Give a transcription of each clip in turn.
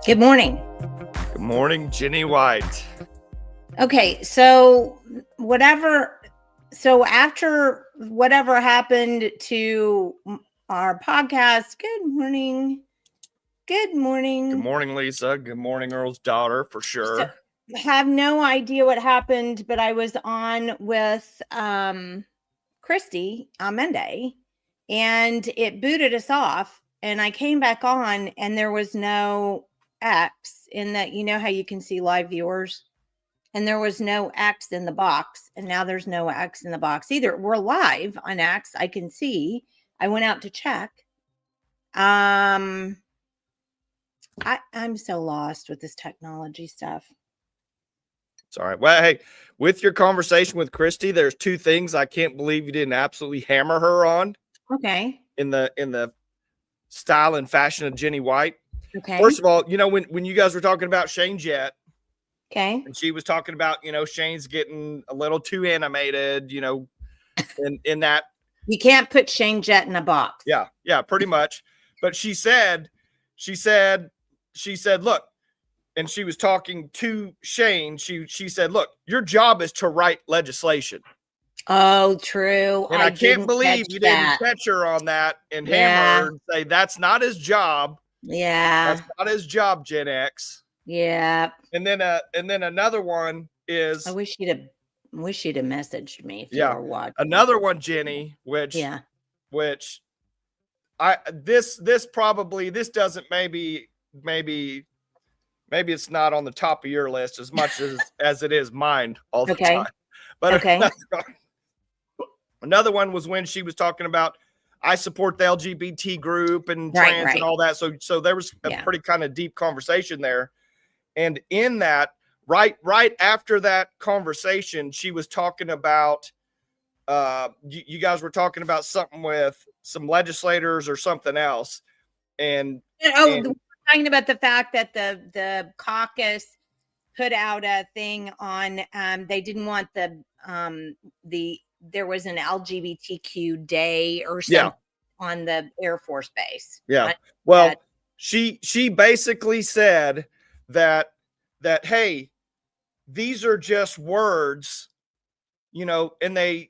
Good morning. Good morning, Jenny White. Okay, so after whatever happened to our podcast, good morning. Good morning, Lisa. Good morning, Earl's daughter, for sure. So, have no idea what happened, but I was on with Christy on Monday, and it booted us off, and I came back on, and there was no X in that. You know how you can see live viewers, and there was no X in the box, and now there's no X in the box either. We're live on X. I can see. I went out to check. I'm so lost with this technology stuff. It's all right. Well, hey, with your conversation with Christy, there's two things I can't believe you didn't absolutely hammer her on. Okay. In the style and fashion of Jenny White. Okay. First of all, you know, when you guys were talking about Shane Jett. Okay. And she was talking about, you know, Shane's getting a little too animated, you know, in that. You can't put Shane Jett in a box. Yeah, pretty much. But she said, look, and she was talking to Shane. She said, look, your job is to write legislation. Oh, true. And I can't believe you didn't catch her on that and hammer her and say that's not his job. Yeah. That's not his job, Gen X. Yeah. And then another one is I wish you'd have messaged me if you were watching. Another one, Jenny, which this doesn't maybe it's not on the top of your list as much as it is mine all the time. But another one was when she was talking about I support the LGBT group and trans and all that. So there was a pretty kind of deep conversation there. And in that, right after that conversation, she was talking about you guys were talking about something with some legislators or something else. And we're talking about the fact that the caucus put out a thing on they didn't want there was an LGBTQ day or something on the Air Force Base. Yeah. Well, she basically said that hey, these are just words, you know, and they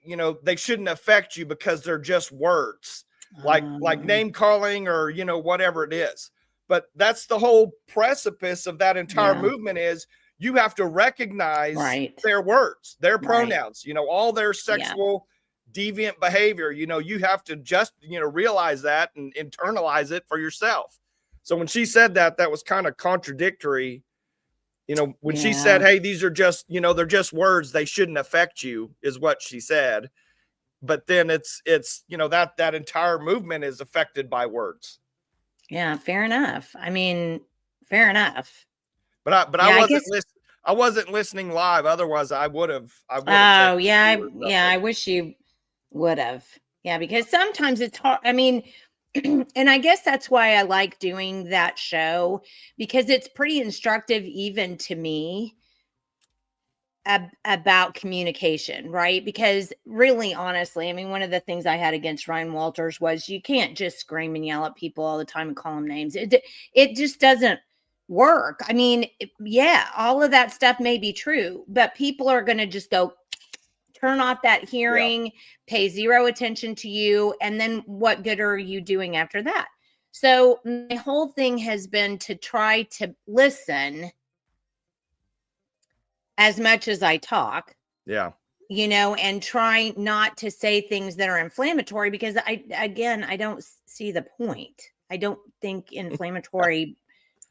shouldn't affect you because they're just words, like name calling or, you know, whatever it is. But that's the whole precipice of that entire movement is you have to recognize their words, their pronouns, you know, all their sexual deviant behavior. You know, you have to just, you know, realize that and internalize it for yourself. So when she said that was kind of contradictory You know, when she said, hey, these are just, you know, they're just words, they shouldn't affect you, is what she said. But then it's, you know, that entire movement is affected by words. Yeah, fair enough. I mean, fair enough. But I wasn't listening live. Otherwise I would have. Oh yeah. I wish you would have. Yeah. Because sometimes it's hard. I mean, and I guess that's why I like doing that show, because it's pretty instructive even to me about communication, right? Because really, honestly, I mean, one of the things I had against Ryan Walters was you can't just scream and yell at people all the time and call them names. It just doesn't work. I mean, yeah, all of that stuff may be true, but people are going to just go turn off that hearing, pay zero attention to you, and then what good are you doing after that? So my whole thing has been to try to listen as much as I talk. Yeah. You know, and try not to say things that are inflammatory, because I don't see the point. I don't think inflammatory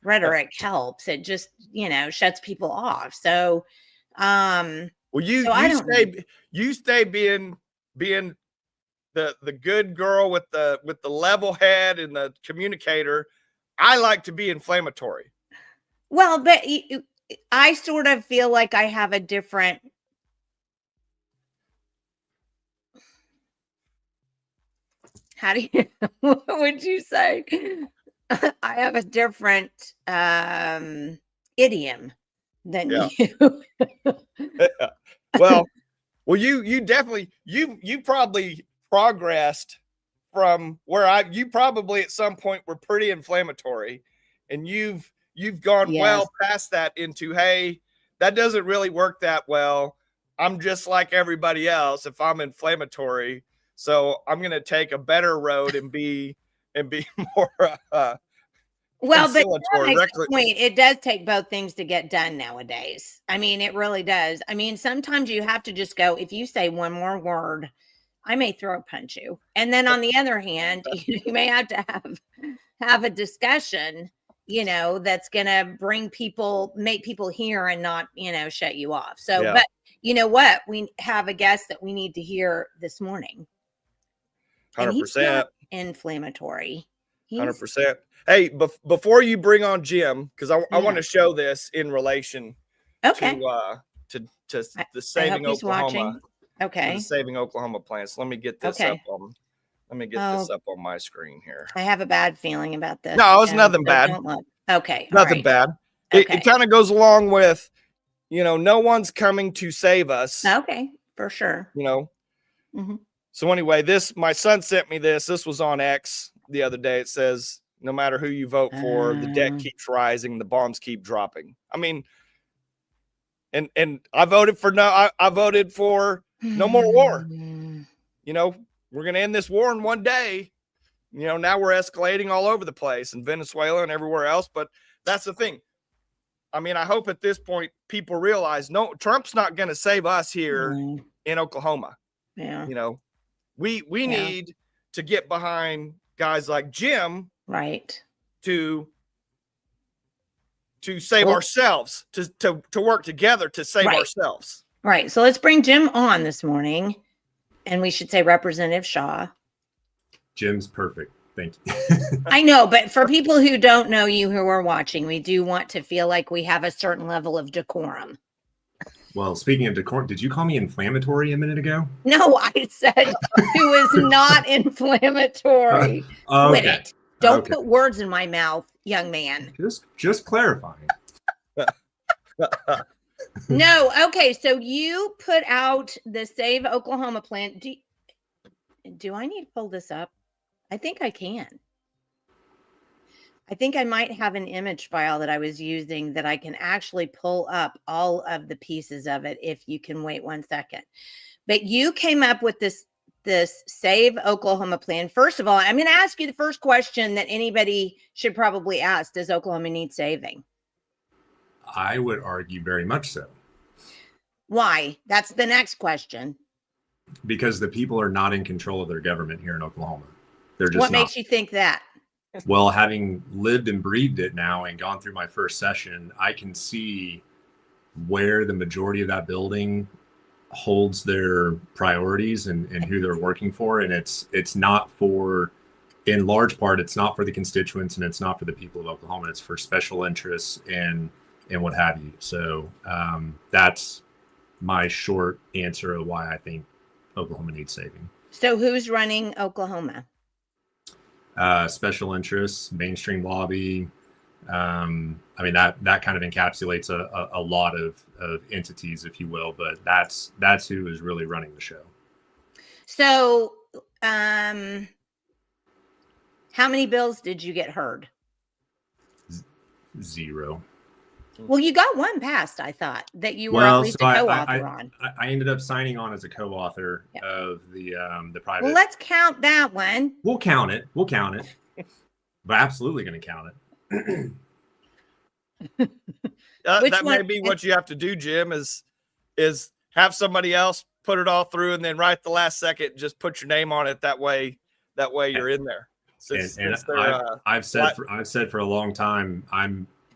rhetoric helps. It just, you know, shuts people off. So, well, you stay being the good girl with the level head and the communicator. I like to be inflammatory. Well, but I sort of feel like I have a different. How do you? What would you say? I have a different idiom than you. Well, you definitely you probably progressed from where you probably at some point were pretty inflammatory, and you've gone well past that into, hey, that doesn't really work that well. I'm just like everybody else if I'm inflammatory, so I'm going to take a better road and be more well, but that makes a point. It does take both things to get done nowadays. I mean, it really does. I mean, sometimes you have to just go, if you say one more word, I may throat punch you. And then on the other hand, you may have to have a discussion, you know, that's going to make people hear and not, you know, shut you off. So, but you know what? We have a guest that we need to hear this morning. 100%. Inflammatory. 100%. Hey, before you bring on Jim, because I want to show this in relation to the Saving Oklahoma. Okay. The Saving Oklahoma plans. Let me get this up on. Let me get this up on my screen here. I have a bad feeling about this. No, it's nothing bad. Okay. Nothing bad. It kind of goes along with, you know, no one's coming to save us. Okay, for sure. You know. Mm-hmm. So anyway, my son sent me this. This was on X the other day. It says, no matter who you vote for, the debt keeps rising, the bombs keep dropping. I mean, and I voted for I voted for no more war. You know, we're going to end this war in one day. You know, now we're escalating all over the place in Venezuela and everywhere else. But that's the thing. I mean, I hope at this point people realize, no, Trump's not going to save us here in Oklahoma. Yeah. You know, we need to get behind guys like Jim, right, to save ourselves, to work together to save ourselves. Right. So let's bring Jim on this morning, and we should say Representative Shaw. Jim's perfect. Thank you. I know, but for people who don't know you, who are watching, we do want to feel like we have a certain level of decorum. Well, speaking of decorum, did you call me inflammatory a minute ago? No, I said who is not inflammatory. Quit it. Don't put words in my mouth, young man. Just clarifying. No, okay. So you put out the Save Oklahoma plan. Do I need to pull this up? I think I can. I think I might have an image file that I was using that I can actually pull up all of the pieces of it if you can wait 1 second. But you came up with this Save Oklahoma plan. First of all, I'm going to ask you the first question that anybody should probably ask. Does Oklahoma need saving? I would argue very much so. Why? That's the next question. Because the people are not in control of their government here in Oklahoma. They're just What makes you think that? Well, having lived and breathed it now and gone through my first session, I can see where the majority of that building holds their priorities and who they're working for. And it's not for, in large part, it's not for the constituents and it's not for the people of Oklahoma. It's for special interests and what have you. So that's my short answer of why I think Oklahoma needs saving. So who's running Oklahoma? Special interests, mainstream lobby. I mean, that kind of encapsulates a lot of entities, if you will, but that's who is really running the show. So how many bills did you get heard? 0. Well, you got one passed, I thought, that you were at least a co-author on. I ended up signing on as a co-author of the private. Well, let's count that one. We'll count it. We're absolutely going to count it. That may be what you have to do, Jim, is have somebody else put it all through and then right at the last second, just put your name on it. That way you're in there. I've said for a long time,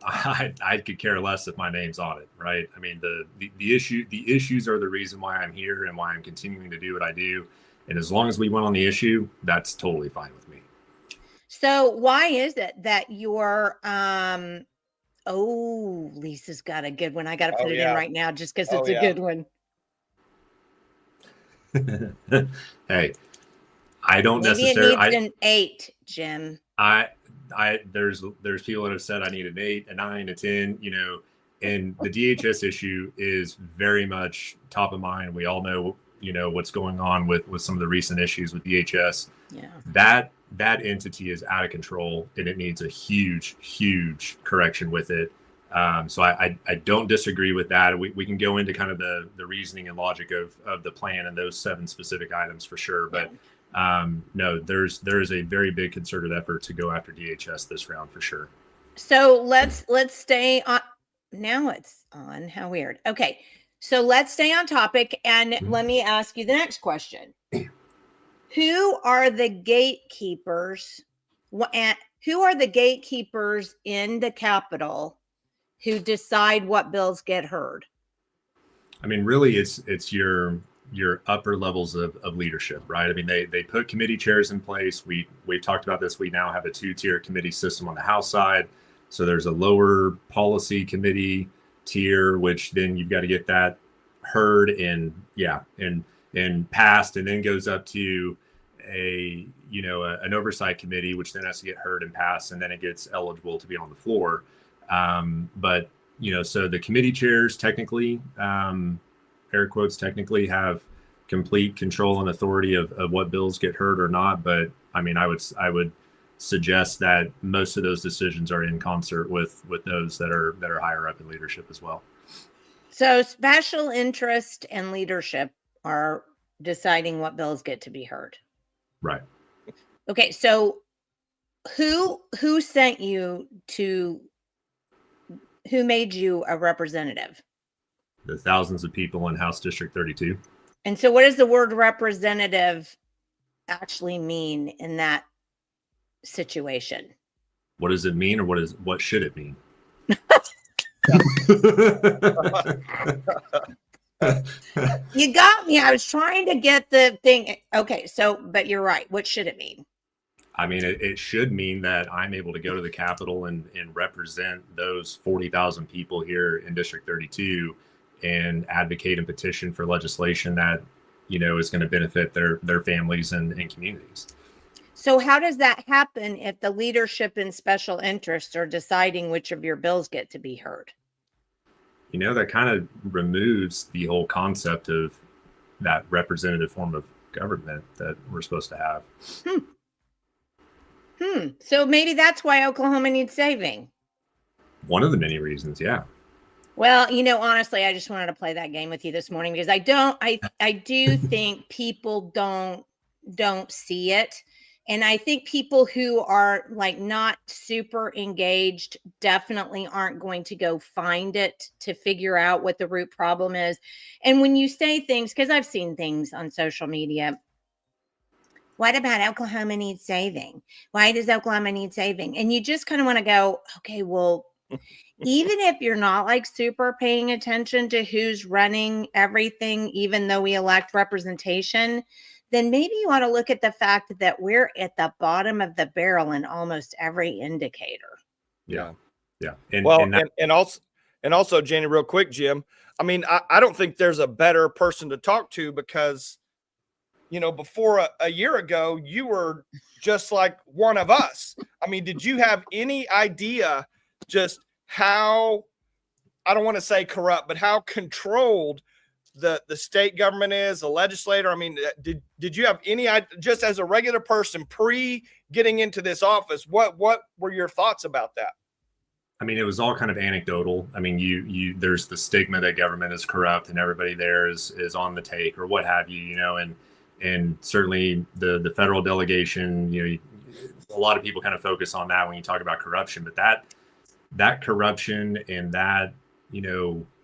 I could care less if my name's on it, right? I mean, the issues are the reason why I'm here and why I'm continuing to do what I do. And as long as we went on the issue, that's totally fine with me. So why is it that you're Lisa's got a good one. I got to put it in right now just because it's a good one. Hey, I don't Maybe necessarily. It needs an 8, Jim. There's people that have said I need an 8, a 9, a 10. You know, and the DHS issue is very much top of mind. We all know, you know, what's going on with some of the recent issues with DHS. Yeah. That entity is out of control and it needs a huge correction with it. So I don't disagree with that. We can go into kind of the reasoning and logic of the plan and those 7 specific items for sure. But no, there is a very big concerted effort to go after DHS this round for sure. So let's stay on. Now it's on. How weird. Okay. So let's stay on topic and let me ask you the next question. Who are the gatekeepers? Who are the gatekeepers in the Capitol who decide what bills get heard? I mean, really, it's your upper levels of leadership, right? I mean, they put committee chairs in place. We've talked about this. We now have a 2-tier committee system on the House side. So there's a lower policy committee tier, which then you've got to get that heard and passed, and then goes up to an oversight committee, which then has to get heard and passed, and then it gets eligible to be on the floor. But so the committee chairs technically, air quotes, technically have complete control and authority of what bills get heard or not. But I mean, I would suggest that most of those decisions are in concert with those that are higher up in leadership as well. So special interest and leadership are deciding what bills get to be heard. Right. Okay. So who sent you to, who made you a representative? The thousands of people in House District 32. And so what does the word representative actually mean in that situation? What does it mean, or what should it mean? You got me. I was trying to get the thing. Okay. So, but you're right. What should it mean? I mean, it should mean that I'm able to go to the Capitol and represent those 40,000 people here in District 32 and advocate and petition for legislation that, is going to benefit their families and communities. So how does that happen if the leadership and special interests are deciding which of your bills get to be heard? That kind of removes the whole concept of that representative form of government that we're supposed to have. So maybe that's why Oklahoma needs saving. One of the many reasons, yeah. Well, honestly, I just wanted to play that game with you this morning because I do think people don't see it. And I think people who are like not super engaged definitely aren't going to go find it to figure out what the root problem is. And when you say things, because I've seen things on social media, what about Oklahoma needs saving? Why does Oklahoma need saving? And you just kind of want to go, okay, well, even if you're not like super paying attention to who's running everything, even though we elect representation, then maybe you ought to look at the fact that we're at the bottom of the barrel in almost every indicator. Yeah. Well, and also, Jenny, real quick, Jim. I mean, I don't think there's a better person to talk to because, before a year ago, you were just like one of us. I mean, did you have any idea just how, I don't want to say corrupt, but how controlled the state government is, the legislator? I mean, did you have any, just as a regular person pre getting into this office, what were your thoughts about that? I mean, it was all kind of anecdotal. I mean, you there's the stigma that government is corrupt and everybody there is on the take or what have you, and certainly the federal delegation, a lot of people kind of focus on that when you talk about corruption, but that corruption and that,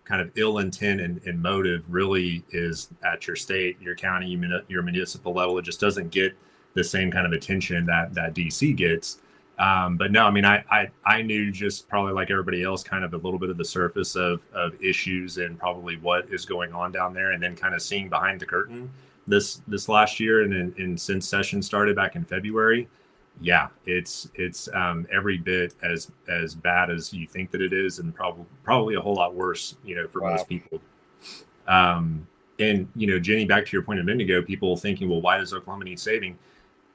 kind of ill intent and motive really is at your state, your county, your municipal level. It just doesn't get the same kind of attention that DC gets. But no, I mean, I knew just probably like everybody else, kind of a little bit of the surface of issues and probably what is going on down there, and then kind of seeing behind the curtain this last year, and since session started back in February, yeah, it's every bit as bad as you think that it is, and probably a whole lot worse, for most people. And Jenny, back to your point a minute ago, people thinking, well, why does Oklahoma need saving?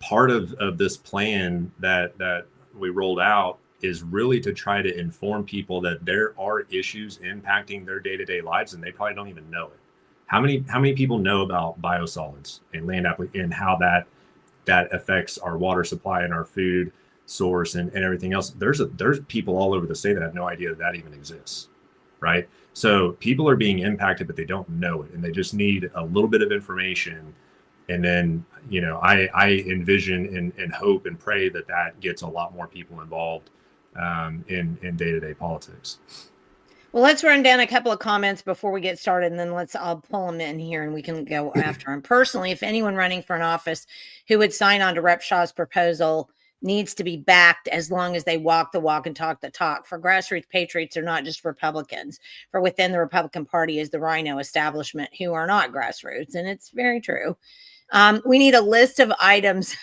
Part of this plan that we rolled out is really to try to inform people that there are issues impacting their day-to-day lives, and they probably don't even know it. How many people know about biosolids and land and how that affects our water supply and our food source and everything else? There's people all over the state that have no idea that even exists, right? So people are being impacted, but they don't know it, and they just need a little bit of information. And then, I envision and hope and pray that gets a lot more people involved in day-to-day politics. Well, let's run down a couple of comments before we get started, and then I'll pull them in here and we can go after them. Personally, if anyone running for an office who would sign on to Rep. Shaw's proposal needs to be backed as long as they walk the walk and talk the talk. For grassroots patriots are not just Republicans. For within the Republican Party is the rhino establishment who are not grassroots, and it's very true. We need a list of items.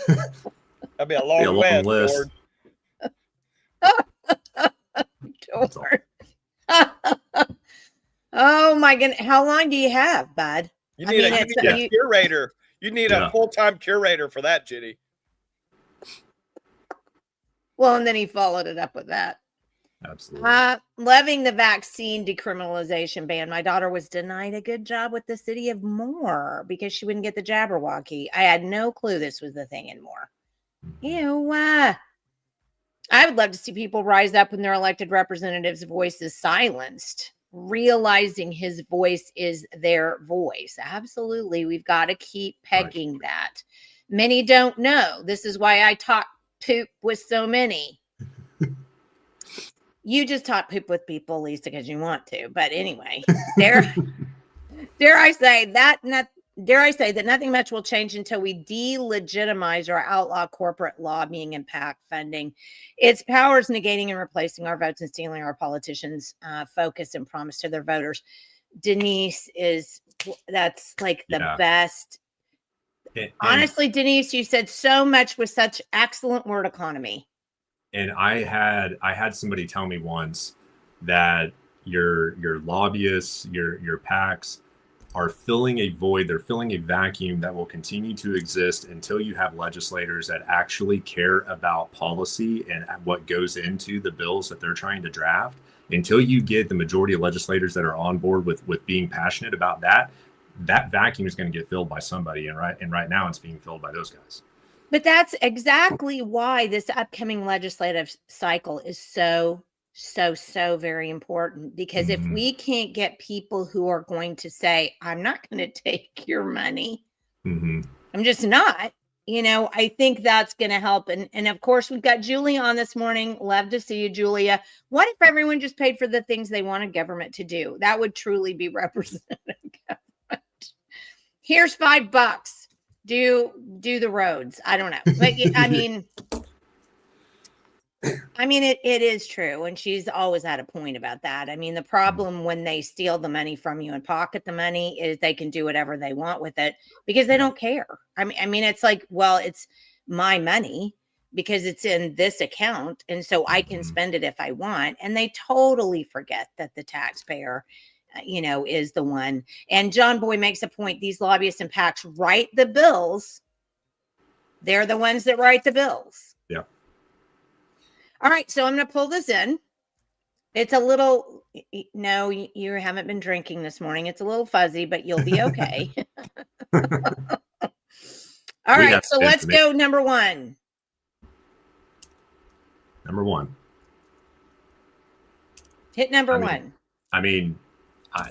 That'd be a long list. George. Oh my goodness. How long do you have, bud? You need a curator. You need a full-time curator for that, Jenny. Well, and then he followed it up with that. Absolutely. Loving the vaccine decriminalization ban. My daughter was denied a good job with the city of Moore because she wouldn't get the Jabberwocky. I had no clue this was the thing in Moore. Ew. I would love to see people rise up when their elected representative's voice is silenced, realizing his voice is their voice. Absolutely. We've got to keep pegging that. Many don't know. This is why I talk poop with so many. You just talk poop with people, Lisa, because you want to. But anyway, dare I say that nothing much will change until we delegitimize or outlaw corporate lobbying and PAC funding. Its powers negating and replacing our votes and stealing our politicians' focus and promise to their voters. Denise that's like the best. Honestly, Denise, you said so much with such excellent word economy. And I had somebody tell me once that your lobbyists, your PACs are filling a void. They're filling a vacuum that will continue to exist until you have legislators that actually care about policy and what goes into the bills that they're trying to draft. Until you get the majority of legislators that are on board with being passionate about that vacuum is going to get filled by somebody. And right now it's being filled by those guys. But that's exactly why this upcoming legislative cycle is so very important, because if we can't get people who are going to say, I'm not going to take your money, I'm just not, I think that's going to help. And of course, we've got Julia on this morning. Love to see you, Julia. What if everyone just paid for the things they wanted government to do? That would truly be representative government. Here's $5. Do the roads. I don't know. But I mean, I mean, it is true. And she's always had a point about that. I mean, the problem when they steal the money from you and pocket the money is they can do whatever they want with it because they don't care. I mean, it's like, well, it's my money because it's in this account. And so I can spend it if I want. And they totally forget that the taxpayer, is the one. And John Boy makes a point. These lobbyists and PACs write the bills. They're the ones that write the bills. Yeah. All right, so I'm going to pull this in. It's a little, no, you haven't been drinking this morning. It's a little fuzzy, but you'll be okay. All right, so let's go number one. Number one. Hit number one. I mean,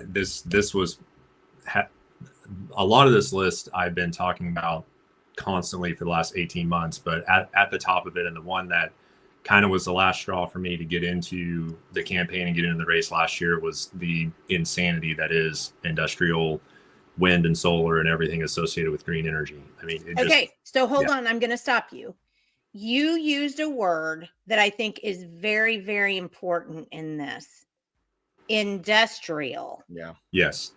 this was a lot of this list I've been talking about constantly for the last 18 months, but at the top of it, and the one that kind of was the last straw for me to get into the campaign and get into the race last year was the insanity that is industrial wind and solar and everything associated with green energy. I mean, so hold on. I'm going to stop you. You used a word that I think is very, very important in this. Industrial. Yeah. Yes.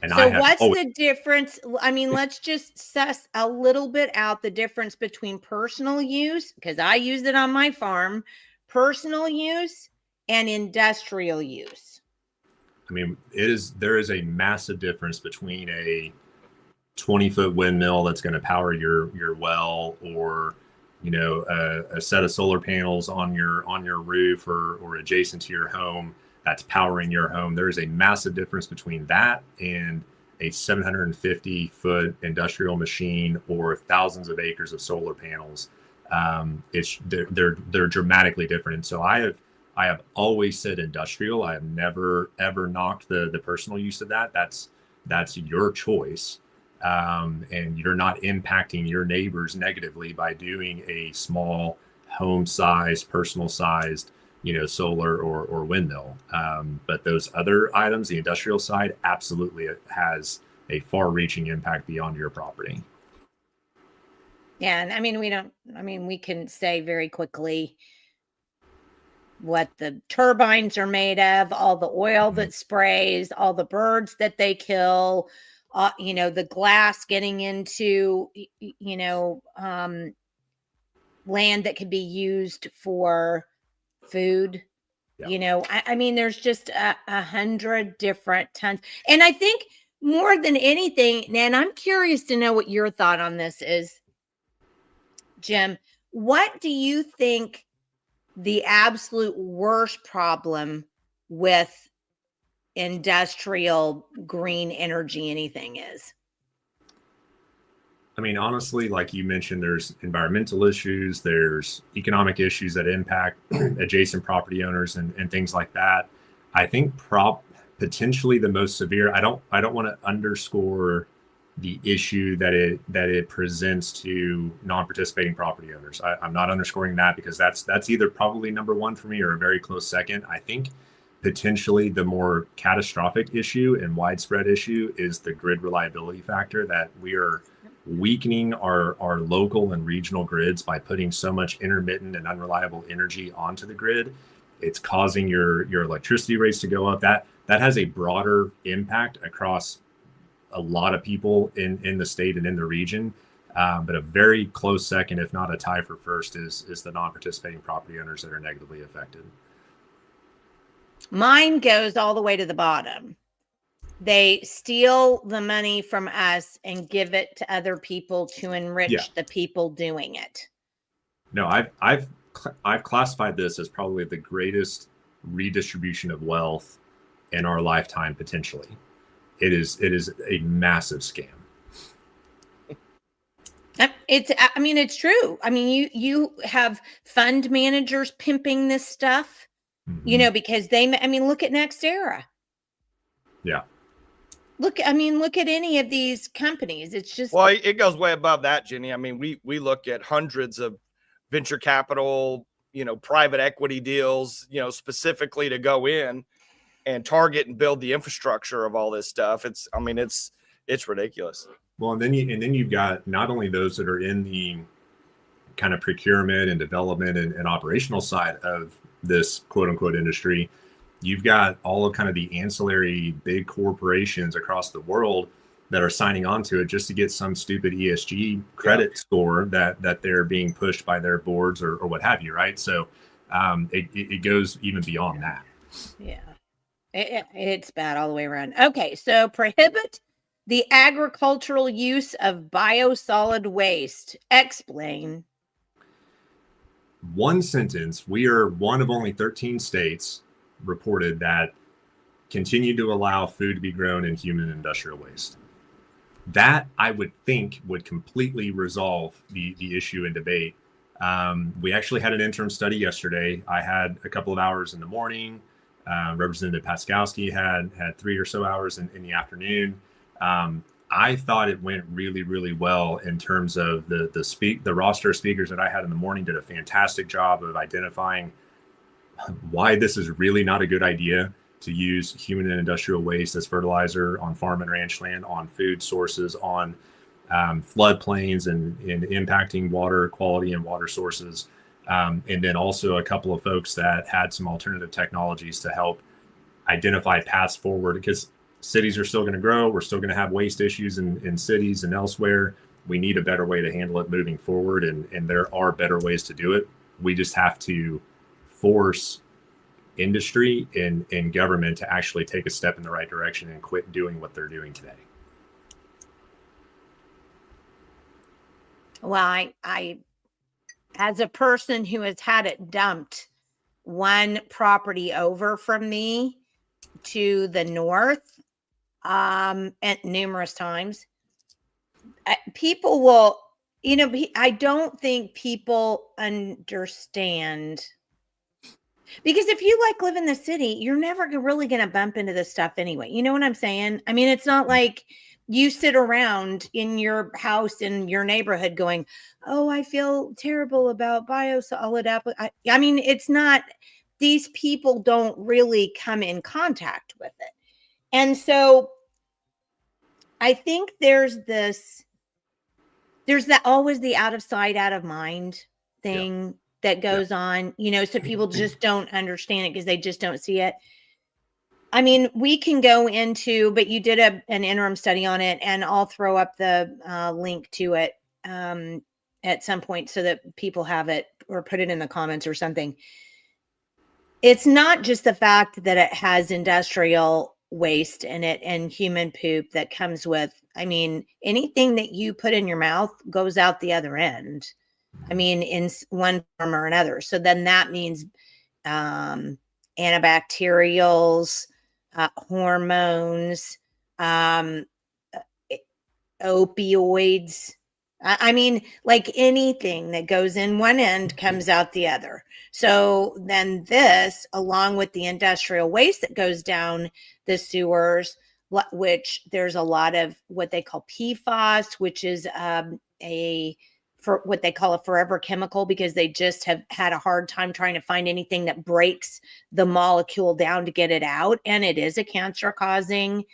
And so what's the difference? I mean, let's just suss a little bit out the difference between personal use, because I used it on my farm, personal use and industrial use. I mean, there is a massive difference between a 20-foot windmill that's going to power your well, or a set of solar panels on your roof or adjacent to your home that's powering your home. There's a massive difference between that and a 750-foot industrial machine or thousands of acres of solar panels. They're dramatically different. And so I have always said industrial. I have never ever knocked the personal use of that. That's your choice, and you're not impacting your neighbors negatively by doing a small home-sized, personal-sized solar or windmill. But those other items, the industrial side, absolutely has a far-reaching impact beyond your property. Yeah. And I mean, we can say very quickly what the turbines are made of, all the oil that sprays, all the birds that they kill, the glass getting into, land that could be used for food. Yeah. I mean, there's just 100 different tons. And I think more than anything, and I'm curious to know what your thought on this is, Jim, what do you think the absolute worst problem with industrial green energy anything is? I mean, honestly, like you mentioned, there's environmental issues, there's economic issues that impact adjacent property owners and things like that. I think potentially the most severe, I don't want to underscore the issue that it presents to non-participating property owners. I'm not underscoring that, because that's either probably number one for me or a very close second. I think potentially the more catastrophic issue and widespread issue is the grid reliability factor, that we are weakening our local and regional grids by putting so much intermittent and unreliable energy onto the grid. It's causing your electricity rates to go up. That has a broader impact across a lot of people in the state and in the region. But a very close second, if not a tie for first, is the non-participating property owners that are negatively affected. Mine goes all the way to the bottom. They steal the money from us and give it to other people to enrich the people doing it. No, I've classified this as probably the greatest redistribution of wealth in our lifetime, potentially. It is a massive scam. It's true. I mean, you have fund managers pimping this stuff, because look at NextEra. Yeah. Look at any of these companies. It's just, well, it goes way above that, Jenny. I mean, we look at hundreds of venture capital, private equity deals, specifically to go in and target and build the infrastructure of all this stuff. It's ridiculous. Well, and then you've got not only those that are in kind of procurement and development and operational side of this quote unquote industry, you've got all of kind of the ancillary big corporations across the world that are signing on to it just to get some stupid ESG credit score that they're being pushed by their boards or what have you, right? So it goes even beyond that. Yeah, it's bad all the way around. Okay, so prohibit the agricultural use of biosolid waste. Explain. One sentence, we are one of only 13 states reported that continue to allow food to be grown in human industrial waste. That I would think would completely resolve the issue and debate. We actually had an interim study yesterday. I had a couple of hours in the morning. Representative Paskowski had 3 or so hours in the afternoon. I thought it went really, really well in terms of the roster of speakers that I had in the morning did a fantastic job of identifying why this is really not a good idea to use human and industrial waste as fertilizer on farm and ranch land, on food sources, on floodplains and impacting water quality and water sources. And then also a couple of folks that had some alternative technologies to help identify paths forward, because cities are still going to grow. We're still going to have waste issues in cities and elsewhere. We need a better way to handle it moving forward. And there are better ways to do it. We just have to force industry and government to actually take a step in the right direction and quit doing what they're doing today. Well, I as a person who has had it dumped one property over from me to the north, and numerous times, people will, I don't think people understand, because if you live in the city, you're never really going to bump into this stuff anyway. You know what I'm saying? I mean, it's not like you sit around in your house in your neighborhood going, oh, I feel terrible about biosolid apple. I mean, it's not, these people don't really come in contact with it. And so I think there's that always the out of sight, out of mind thing that goes on, so people just don't understand it because they just don't see it. I mean, we can go into, but you did an interim study on it, and I'll throw up the link to it at some point so that people have it, or put it in the comments or something. It's not just the fact that it has industrial waste in it and human poop that comes with, I mean, anything that you put in your mouth goes out the other end. I mean, in one form or another. So then that means antibacterials, hormones, opioids. I mean, like anything that goes in one end comes out the other. So then this, along with the industrial waste that goes down the sewers, which there's a lot of what they call PFAS, which is for what they call a forever chemical, because they just have had a hard time trying to find anything that breaks the molecule down to get it out. And it is a cancer causing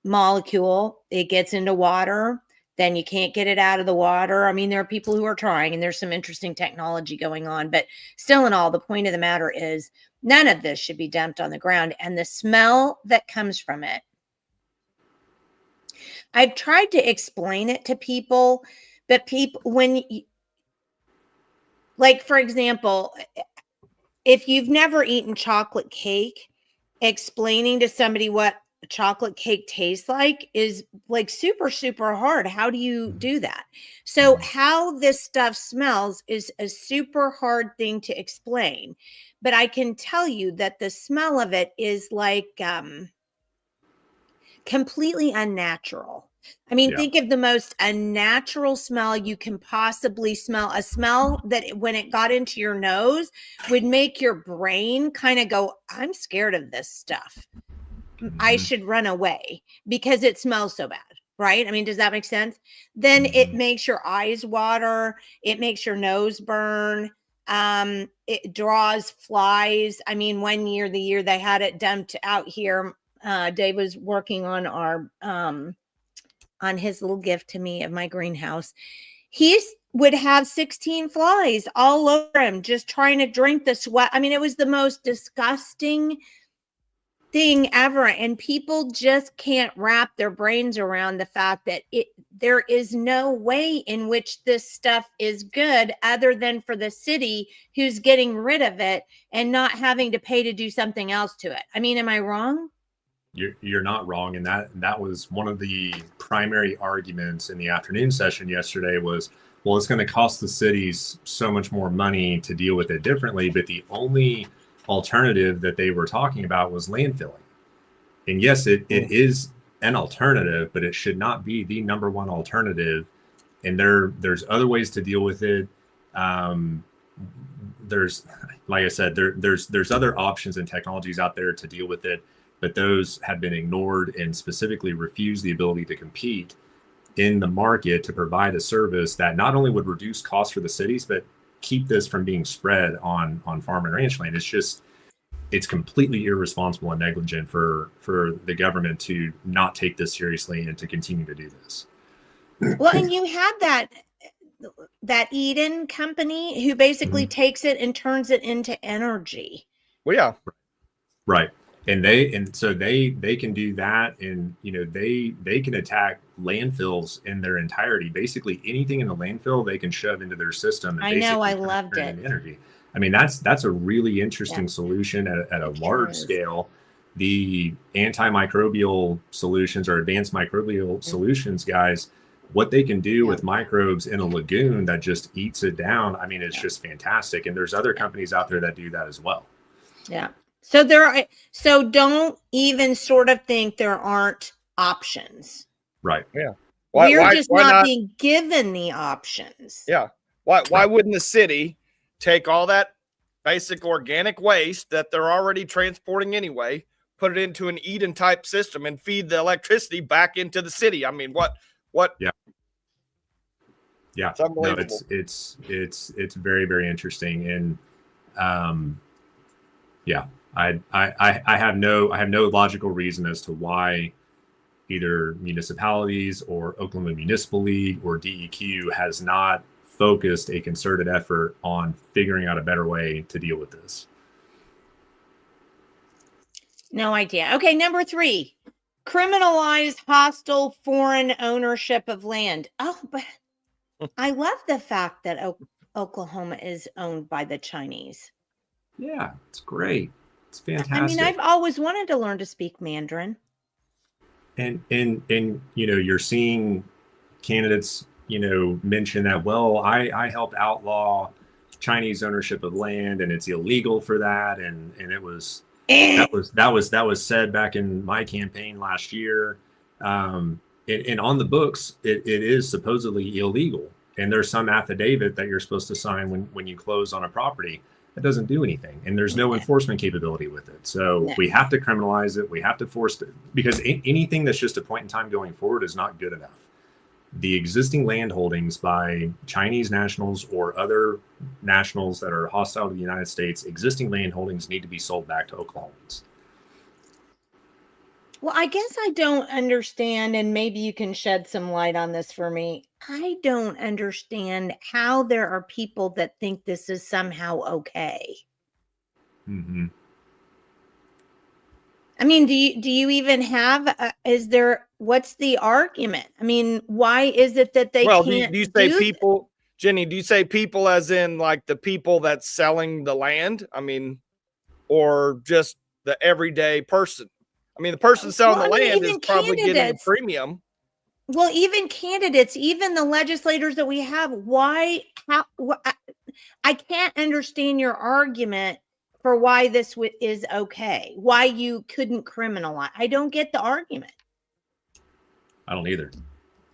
molecule. It gets into water, then you can't get it out of the water. I mean, there are people who are trying, and there's some interesting technology going on, but still in all, the point of the matter is none of this should be dumped on the ground. And the smell that comes from it, I've tried to explain it to people, but people, for example, if you've never eaten chocolate cake, explaining to somebody what chocolate cake tastes like is super, super hard. How do you do that? So how this stuff smells is a super hard thing to explain, but I can tell you that the smell of it is completely unnatural. I mean, think of the most unnatural smell you can possibly smell, a smell that when it got into your nose would make your brain kind of go, I'm scared of this stuff. I should run away because it smells so bad, right? I mean, does that make sense? Then it makes your eyes water. It makes your nose burn. It draws flies. I mean, one year, the year they had it dumped out here, Dave was working on on his little gift to me of my greenhouse. would have 16 flies all over him just trying to drink the sweat. I mean, it was the most disgusting thing ever, and people just can't wrap their brains around the fact that there is no way in which this stuff is good other than for the city who's getting rid of it and not having to pay to do something else to it. I mean, am I wrong? You're not wrong, and that was one of the primary arguments in the afternoon session yesterday was, well, it's going to cost the cities so much more money to deal with it differently, but the only alternative that they were talking about was landfilling. And yes, it is an alternative, but it should not be the number one alternative. And there's other ways to deal with it. There's, like I said, there's other options and technologies out there to deal with it, but those have been ignored and specifically refuse the ability to compete in the market to provide a service that not only would reduce costs for the cities, but keep this from being spread on farm and ranch land. It's completely irresponsible and negligent for the government to not take this seriously and to continue to do this. Well, and you had that Eden company who basically takes it and turns it into energy. Well, yeah. Right. And so they can do that, and they can attack landfills in their entirety. Basically anything in the landfill they can shove into their system. And I know, I loved it. Energy. I mean, that's a really interesting solution at a large scale. The antimicrobial solutions or advanced microbial solutions, guys, what they can do with microbes in a lagoon that just eats it down. I mean, it's just fantastic. And there's other companies out there that do that as well. Yeah. So don't even sort of think there aren't options. Right. Yeah. We're just not being given the options. Yeah. Why wouldn't the city take all that basic organic waste that they're already transporting anyway, put it into an Eden type system and feed the electricity back into the city? I mean, what? Yeah. Yeah. It's unbelievable. No, it's very, very interesting. And, yeah, I have no logical reason as to why either municipalities or Oklahoma Municipal League or DEQ has not focused a concerted effort on figuring out a better way to deal with this. No idea. Okay, number 3, criminalize hostile foreign ownership of land. Oh, but I love the fact that Oklahoma is owned by the Chinese. Yeah, it's great. It's fantastic. I mean, I've always wanted to learn to speak Mandarin. And you're seeing candidates, mention that, well, I helped outlaw Chinese ownership of land and it's illegal for that. And it was, that was said back in my campaign last year. And on the books, it is supposedly illegal. And there's some affidavit that you're supposed to sign when you close on a property. That doesn't do anything. And there's no enforcement capability with it. So we have to criminalize it. We have to force it, because anything that's just a point in time going forward is not good enough. The existing land holdings by Chinese nationals or other nationals that are hostile to the United States, existing land holdings need to be sold back to Oklahomans. Well, I guess I don't understand, and maybe you can shed some light on this for me. I don't understand how there are people that think this is somehow okay. Mm-hmm. I mean, do you even have, what's the argument? I mean, why is it that they can't do you say people, Jenny, do you say people as in like the people that's selling the land? I mean, or just the everyday person? I mean, the person selling the land is probably getting a premium. Well, even candidates, even the legislators that we have, I can't understand your argument for why this is okay, why you couldn't criminalize. I don't get the argument. I don't either.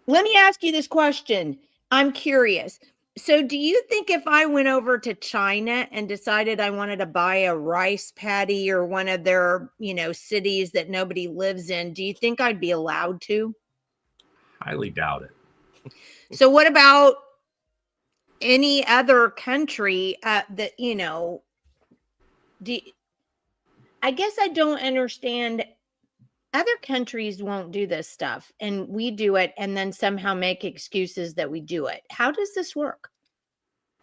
Let me ask you this question. I'm curious. So do you think if I went over to China and decided I wanted to buy a rice paddy or one of their, cities that nobody lives in, do you think I'd be allowed to? Highly doubt it. So what about any other country that, I guess I don't understand Other countries won't do this stuff, and we do it and then somehow make excuses that we do it. How does this work?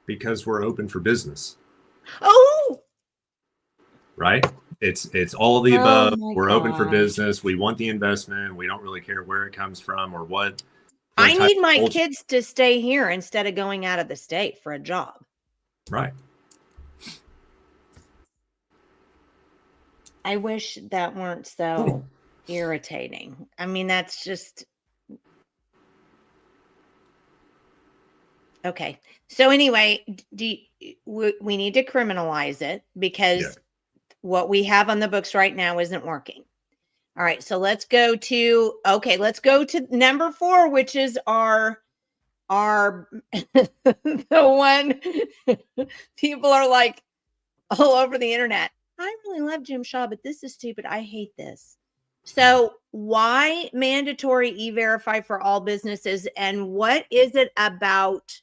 Because we're open for business, Oh, right? It's all of the Oh above. my We're open for gosh. business. We want the investment. We don't really care where it comes from or what I type need of my culture. kids to stay here instead of going out of the state for a job. Right. I wish that weren't so irritating. I mean, that's just okay. So anyway, we need to criminalize it because Yeah. what we have on the books right now isn't working. All right, so let's go to number 4, which is our the one people are like all over the internet. I really love Jim Shaw, but this is stupid. I hate this. So why mandatory e-verify for all businesses, and what is it about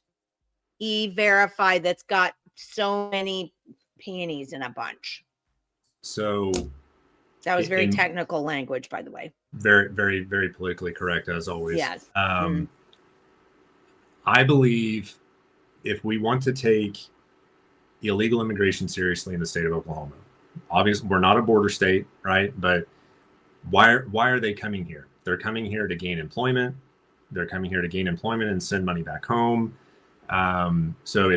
e-verify that's got so many panties in a bunch? So That was very in- technical language, by the way. very, very, very politically correct as always. Yes. I believe if we want to take illegal immigration seriously in the state of Oklahoma, obviously we're not a border state, right? But why are they coming here? They're coming here to gain employment. They're coming here to gain employment and send money back home. So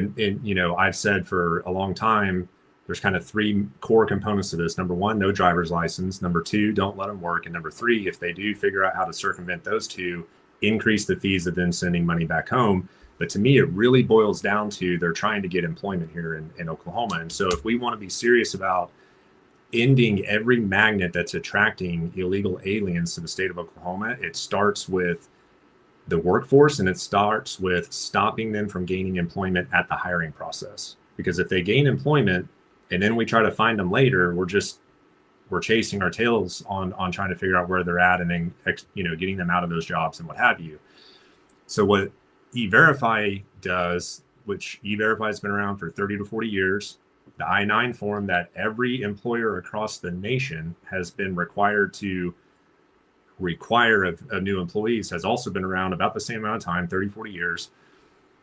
I've said for a long time, there's kind of 3 core components to this. Number 1, no driver's license. Number 2, don't let them work. And number 3, if they do figure out how to circumvent those 2, increase the fees of then sending money back home. But to me, it really boils down to they're trying to get employment here in Oklahoma. And so if we want to be serious about ending every magnet that's attracting illegal aliens to the state of Oklahoma, it starts with the workforce, and it starts with stopping them from gaining employment at the hiring process. Because if they gain employment and then we try to find them later, we're chasing our tails on trying to figure out where they're at, and then getting them out of those jobs and what have you. So what E-Verify does, which E-Verify has been around for 30 to 40 years, the I-9 form that every employer across the nation has been required to require of new employees, has also been around about the same amount of time, 30, 40 years.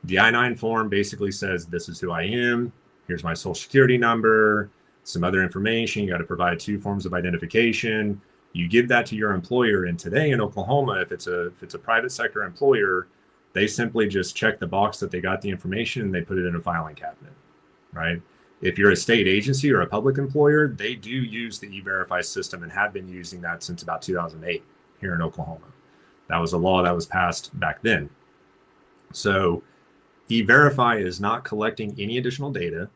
The I-9 form basically says, this is who I am. Here's my social security number, some other information. You got to provide 2 forms of identification. You give that to your employer. And today in Oklahoma, if it's a private sector employer, they simply just check the box that they got the information and they put it in a filing cabinet, right? If you're a state agency or a public employer, they do use the E-Verify system and have been using that since about 2008 here in Oklahoma. That was a law that was passed back then. So E-Verify is not collecting any additional data.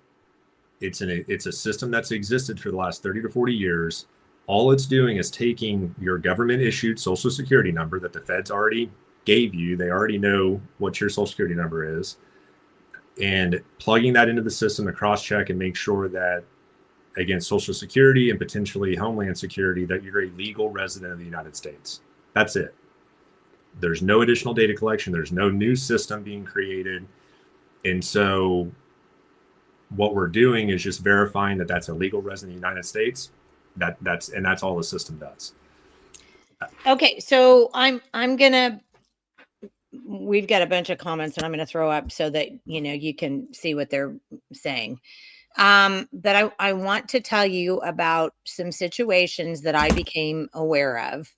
It's a system that's existed for the last 30 to 40 years. All it's doing is taking your government issued social security number that the feds already gave you. They already know what your social security number is, and plugging that into the system to cross-check and make sure that, against Social Security and potentially Homeland Security, that you're a legal resident of the United States. That's it. There's no additional data collection. There's no new system being created. And so what we're doing is just verifying that that's a legal resident of the United States. That's all the system does. Okay, so we've got a bunch of comments and I'm going to throw up so that, you can see what they're saying. But I want to tell you about some situations that I became aware of.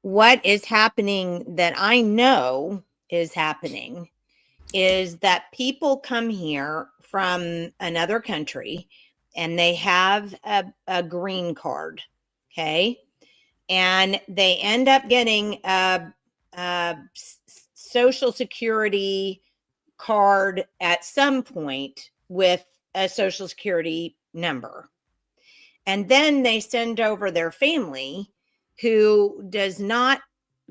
What is happening that I know is happening is that people come here from another country and they have a green card. Okay. And they end up getting a Social Security card at some point with a Social Security number. And then they send over their family who does not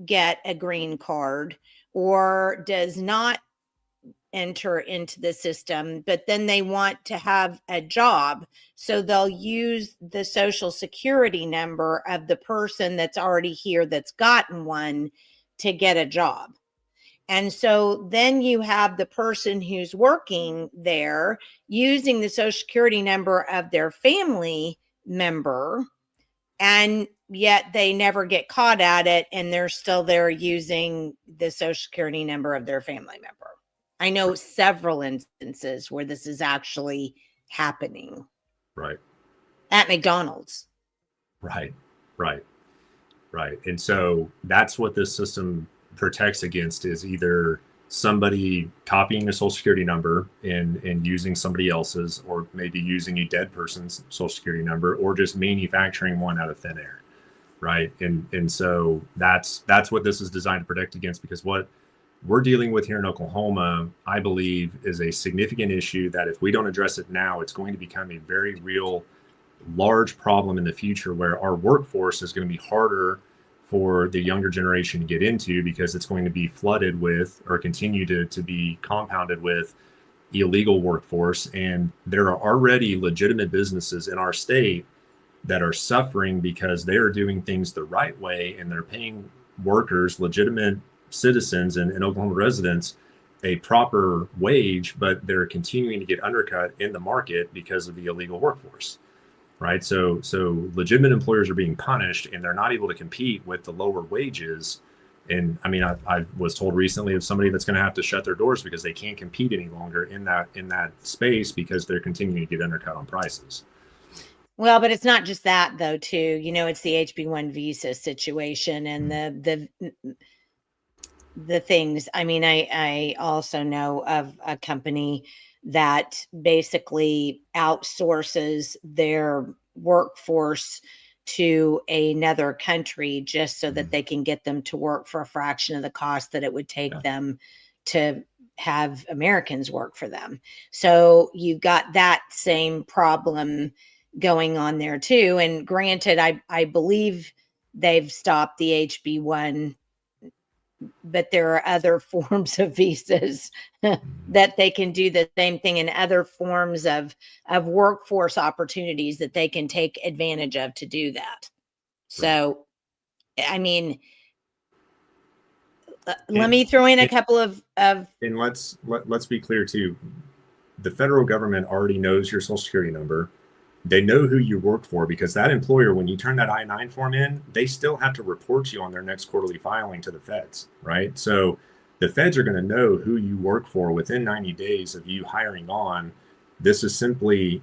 get a green card or does not enter into the system, but then they want to have a job. So they'll use the Social Security number of the person that's already here that's gotten one to get a job. And so then you have the person who's working there using the Social Security number of their family member and yet they never get caught at it, and they're still there using the social security number of their family member. I know several instances where this is actually happening. Right. At McDonald's. Right. And so that's what this system protects against, is either somebody copying a social security number and using somebody else's, or maybe using a dead person's social security number, or just manufacturing one out of thin air. Right. And so that's what this is designed to protect against, because what we're dealing with here in Oklahoma, I believe, is a significant issue that if we don't address it now, it's going to become a very real, large problem in the future, where our workforce is going to be harder for the younger generation to get into, because it's going to be flooded with, or continue to be compounded with, illegal workforce. And there are already legitimate businesses in our state that are suffering because they are doing things the right way, and they're paying workers, legitimate citizens and Oklahoma residents, a proper wage, but they're continuing to get undercut in the market because of the illegal workforce. Right. So legitimate employers are being punished, and they're not able to compete with the lower wages. And I mean, I was told recently of somebody that's going to have to shut their doors because they can't compete any longer in that space, because they're continuing to get undercut on prices. Well, but it's not just that though, too. You know, it's the HB1 visa situation and the things. I mean, I also know of a company that basically outsources their workforce to another country just so that they can get them to work for a fraction of the cost that it would take them to have Americans work for them. So you've got that same problem going on there too. And granted, I believe they've stopped the HB1, but there are other forms of visas that they can do the same thing, and other forms of workforce opportunities that they can take advantage of to do that. So, I mean, let me throw in a couple of and let's be clear too. The federal government already knows your social security number. They know who you work for, because that employer, when you turn that I-9 form in, they still have to report you on their next quarterly filing to the feds, right? So the feds are going to know who you work for within 90 days of you hiring on. This is simply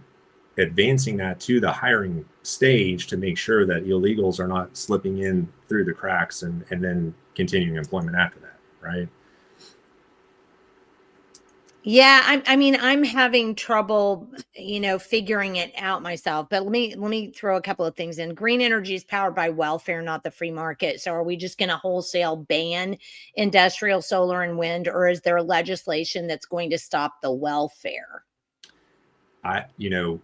advancing that to the hiring stage to make sure that illegals are not slipping in through the cracks and then continuing employment after that, right? Yeah, I mean, I'm having trouble, figuring it out myself. But let me throw a couple of things in. Green energy is powered by welfare, not the free market. So are we just going to wholesale ban industrial solar and wind, or is there legislation that's going to stop the welfare? The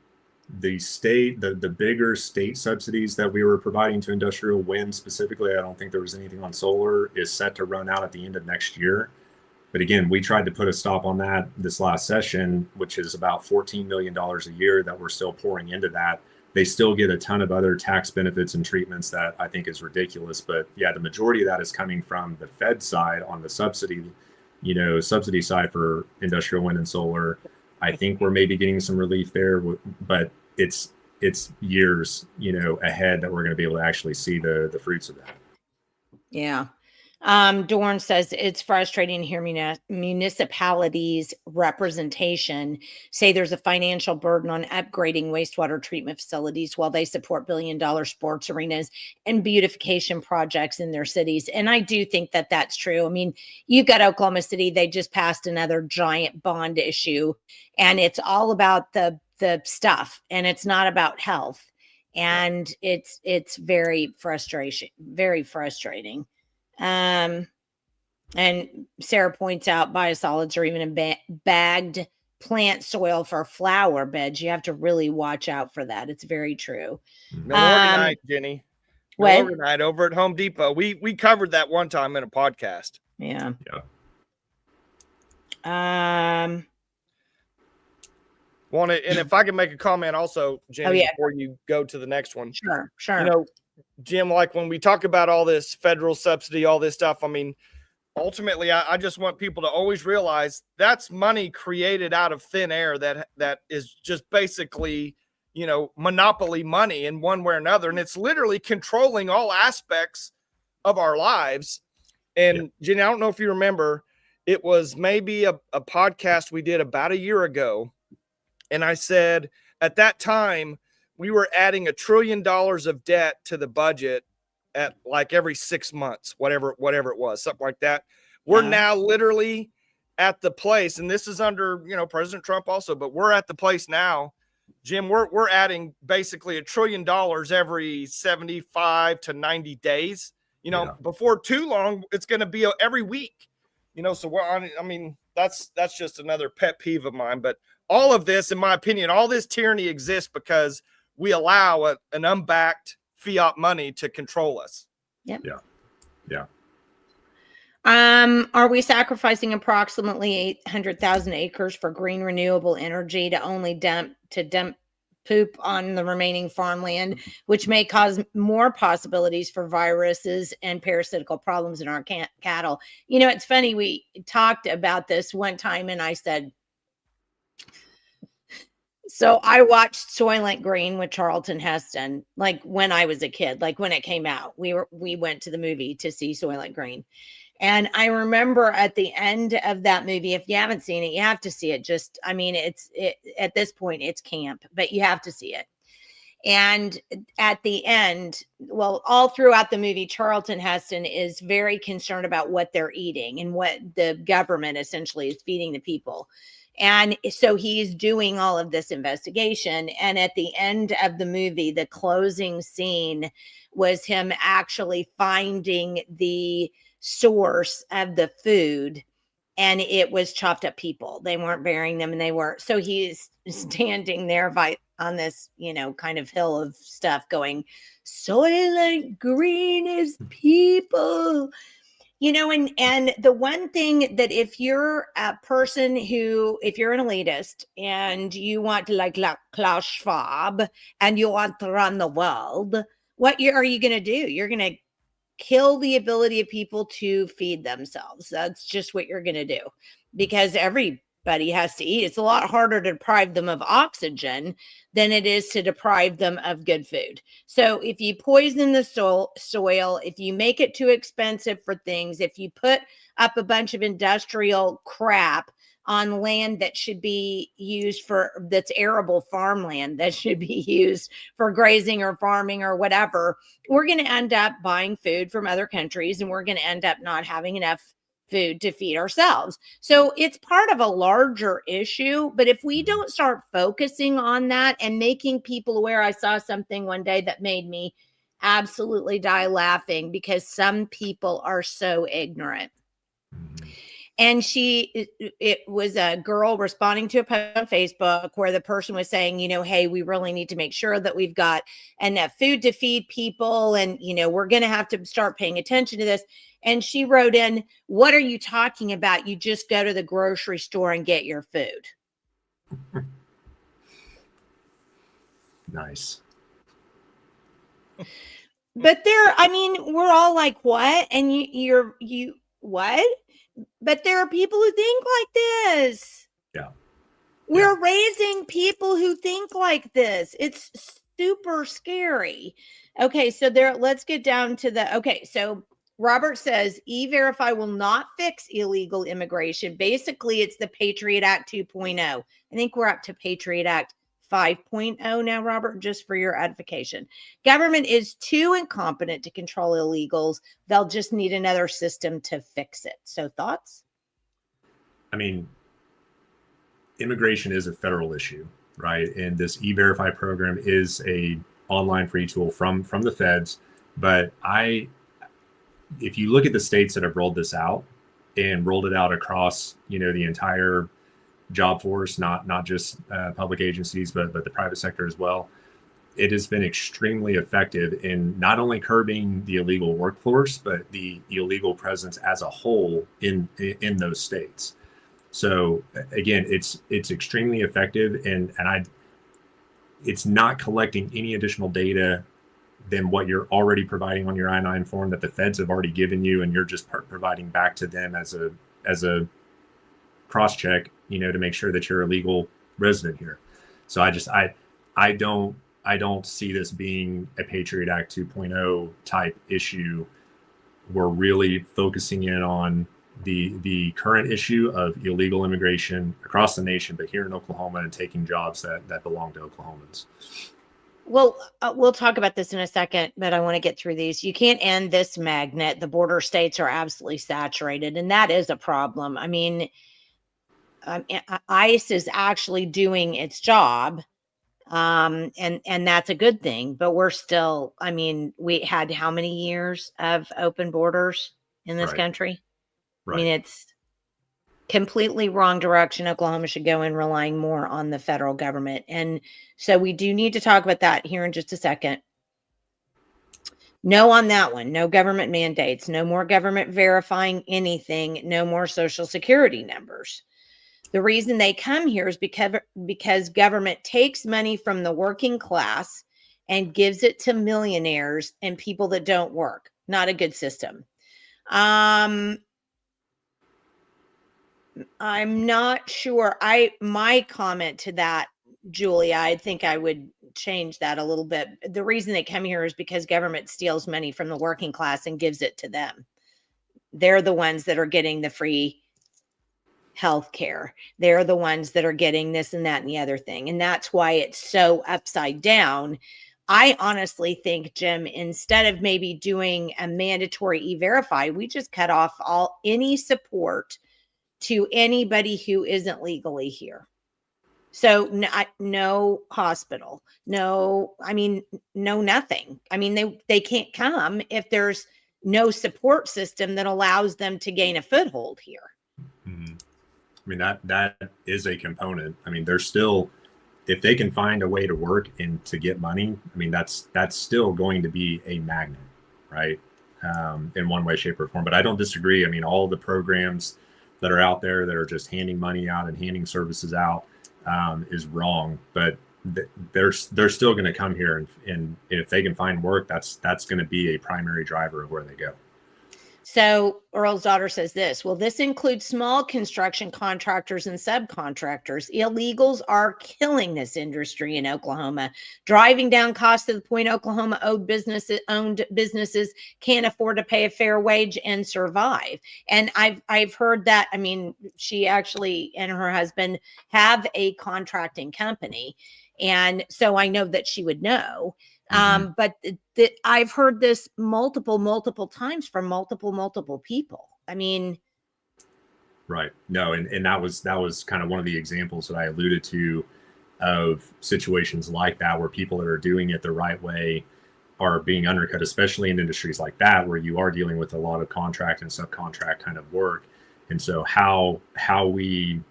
bigger state subsidies that we were providing to industrial wind specifically, I don't think there was anything on solar, is set to run out at the end of next year. But again, we tried to put a stop on that this last session, which is about $14 million a year that we're still pouring into that. They still get a ton of other tax benefits and treatments that I think is ridiculous. But yeah, the majority of that is coming from the Fed side on the subsidy side for industrial wind and solar. I think we're maybe getting some relief there, but it's years, ahead that we're going to be able to actually see the fruits of that. Yeah. Dorn says it's frustrating to hear municipalities representation say there's a financial burden on upgrading wastewater treatment facilities while they support billion-dollar sports arenas and beautification projects in their cities. And I do think that that's true. I mean, you've got Oklahoma City. They just passed another giant bond issue, and it's all about the stuff, and it's not about health. And it's very frustrating. And Sarah points out biosolids are even in bagged plant soil for flower beds. You have to really watch out for that. It's very true. Milorganite, Jenny. What? Milorganite over at Home Depot. We covered that one time in a podcast. Yeah. And if I can make a comment also, Jenny, before you go to the next one. Sure. Jim, like when we talk about all this federal subsidy, all this stuff, I mean, ultimately, I just want people to always realize that's money created out of thin air that is just basically monopoly money in one way or another. And it's literally controlling all aspects of our lives. And Jenny, I don't know if you remember, it was maybe a podcast we did about a year ago. And I said at that time, we were adding $1 trillion of debt to the budget at like every 6 months, whatever it was, something like that. We're now literally at the place, and this is under, President Trump also, but we're at the place now, Jim, we're adding basically $1 trillion every 75 to 90 days. Before too long, it's going to be every week, so that's just another pet peeve of mine. But all of this, in my opinion, all this tyranny exists because we allow an unbacked fiat money to control us. Yep. Yeah. Are we sacrificing approximately 800,000 acres for green renewable energy to only dump poop on the remaining farmland, which may cause more possibilities for viruses and parasitical problems in our cattle? It's funny. We talked about this one time and I said, so I watched Soylent Green with Charlton Heston, like when I was a kid, like when it came out. We went to the movie to see Soylent Green. And I remember at the end of that movie, if you haven't seen it, you have to see it. At this point, it's camp, but you have to see it. And at the end, all throughout the movie, Charlton Heston is very concerned about what they're eating and what the government essentially is feeding the people. And so he's doing all of this investigation. And at the end of the movie, the closing scene was him actually finding the source of the food, and it was chopped up people. They weren't burying them, and they weren't. So he's standing there on this, kind of hill of stuff going, Soylent Green is people. And the one thing that if you're a person if you're an elitist and you want to like Klaus Schwab and you want to run the world, what are you going to do? You're going to kill the ability of people to feed themselves. That's just what you're going to do, because everybody has to eat. It's a lot harder to deprive them of oxygen than it is to deprive them of good food. So if you poison the soil, if you make it too expensive for things, if you put up a bunch of industrial crap on land that should be used that's arable farmland that should be used for grazing or farming or whatever, we're going to end up buying food from other countries and we're going to end up not having enough food to feed ourselves. So it's part of a larger issue. But if we don't start focusing on that and making people aware, I saw something one day that made me absolutely die laughing because some people are so ignorant. And it was a girl responding to a post on Facebook where the person was saying, hey, we really need to make sure that we've got enough food to feed people. And, we're going to have to start paying attention to this. And she wrote in, what are you talking about? You just go to the grocery store and get your food. Nice. But we're all like, what? And you what? But there are people who think like this. Yeah. We're raising people who think like this. It's super scary. Okay, so let's get down to so Robert says E-Verify will not fix illegal immigration. Basically, it's the Patriot Act 2.0. I think we're up to Patriot Act 5.0 now, Robert, just for your edification. Government is too incompetent to control illegals. They'll just need another system to fix it. So thoughts? Immigration is a federal issue, right? And this E-Verify program is a online free tool from the feds. But if you look at the states that have rolled this out and rolled it out across, the entire job force, not just public agencies, but the private sector as well, it has been extremely effective in not only curbing the illegal workforce, but the illegal presence as a whole in those states. So again, it's extremely effective, and it's not collecting any additional data than what you're already providing on your I-9 form that the feds have already given you, and you're just providing back to them as a cross check, to make sure that you're a legal resident here. So I don't see this being a Patriot Act 2.0 type issue. We're really focusing in on the current issue of illegal immigration across the nation, but here in Oklahoma, and taking jobs that belong to Oklahomans. Well, we'll talk about this in a second, but I want to get through these. You can't end this magnet. The border states are absolutely saturated, and that is a problem. I mean, ICE is actually doing its job, and that's a good thing. But we're still, I mean, we had how many years of open borders in this Right. country? Right. I mean, it's completely wrong direction. Oklahoma should go in relying more on the federal government. And so we do need to talk about that here in just a second. No on that one. No government mandates. No more government verifying anything. No more social security numbers. The reason they come here is because government takes money from the working class and gives it to millionaires and people that don't work. Not a good system. I'm not sure. My comment to that, Julia, I think I would change that a little bit. The reason they come here is because government steals money from the working class and gives it to them. They're the ones that are getting the free health care. They're the ones that are getting this and that and the other thing. And that's why it's so upside down. I honestly think, Jim, instead of maybe doing a mandatory e-verify, we just cut off any support to anybody who isn't legally here. So no hospital, no nothing. I mean, they can't come if there's no support system that allows them to gain a foothold here. Mm-hmm. I mean, that is a component. I mean, there's still, if they can find a way to work and to get money, I mean, that's still going to be a magnet, right? In one way, shape, or form. But I don't disagree. I mean, all the programs that are out there that are just handing money out and handing services out is wrong. But they're still going to come here, and if they can find work, that's going to be a primary driver of where they go. So Earl's daughter says this, well, this includes small construction contractors and subcontractors. Illegals are killing this industry in Oklahoma, driving down costs to the point Oklahoma owned businesses can't afford to pay a fair wage and survive. And I've heard that. I mean, she actually and her husband have a contracting company. And so I know that she would know. But I've heard this multiple times from multiple people. I mean, right. No, and that was kind of one of the examples that I alluded to of situations like that, where people that are doing it the right way are being undercut, especially in industries like that, where you are dealing with a lot of contract and subcontract kind of work. And so how we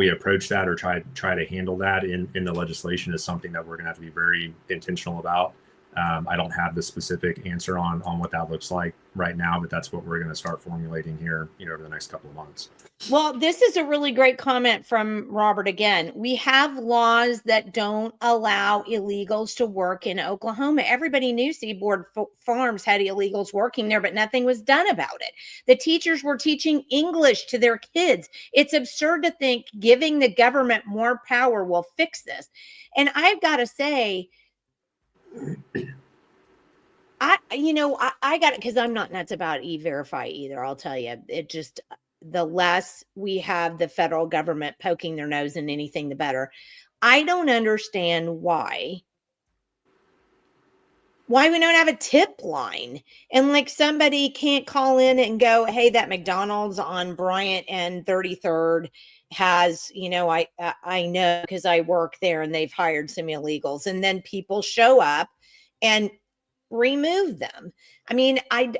approach that or try to handle that in the legislation is something that we're going to have to be very intentional about. I don't have the specific answer on what that looks like right now, but that's what we're going to start formulating here, over the next couple of months. Well, this is a really great comment from Robert again. We have laws that don't allow illegals to work in Oklahoma. Everybody knew Seaboard Farms had illegals working there, but nothing was done about it. The teachers were teaching English to their kids. It's absurd to think giving the government more power will fix this. And I've got to say, I got it, because I'm not nuts about e-verify either. I'll tell you, it just, the less we have the federal government poking their nose in anything, the better. I don't understand why we don't have a tip line, and like somebody can't call in and go, hey, that McDonald's on Bryant and 33rd has, I know because I work there and they've hired some illegals, and then people show up and remove them. I mean, I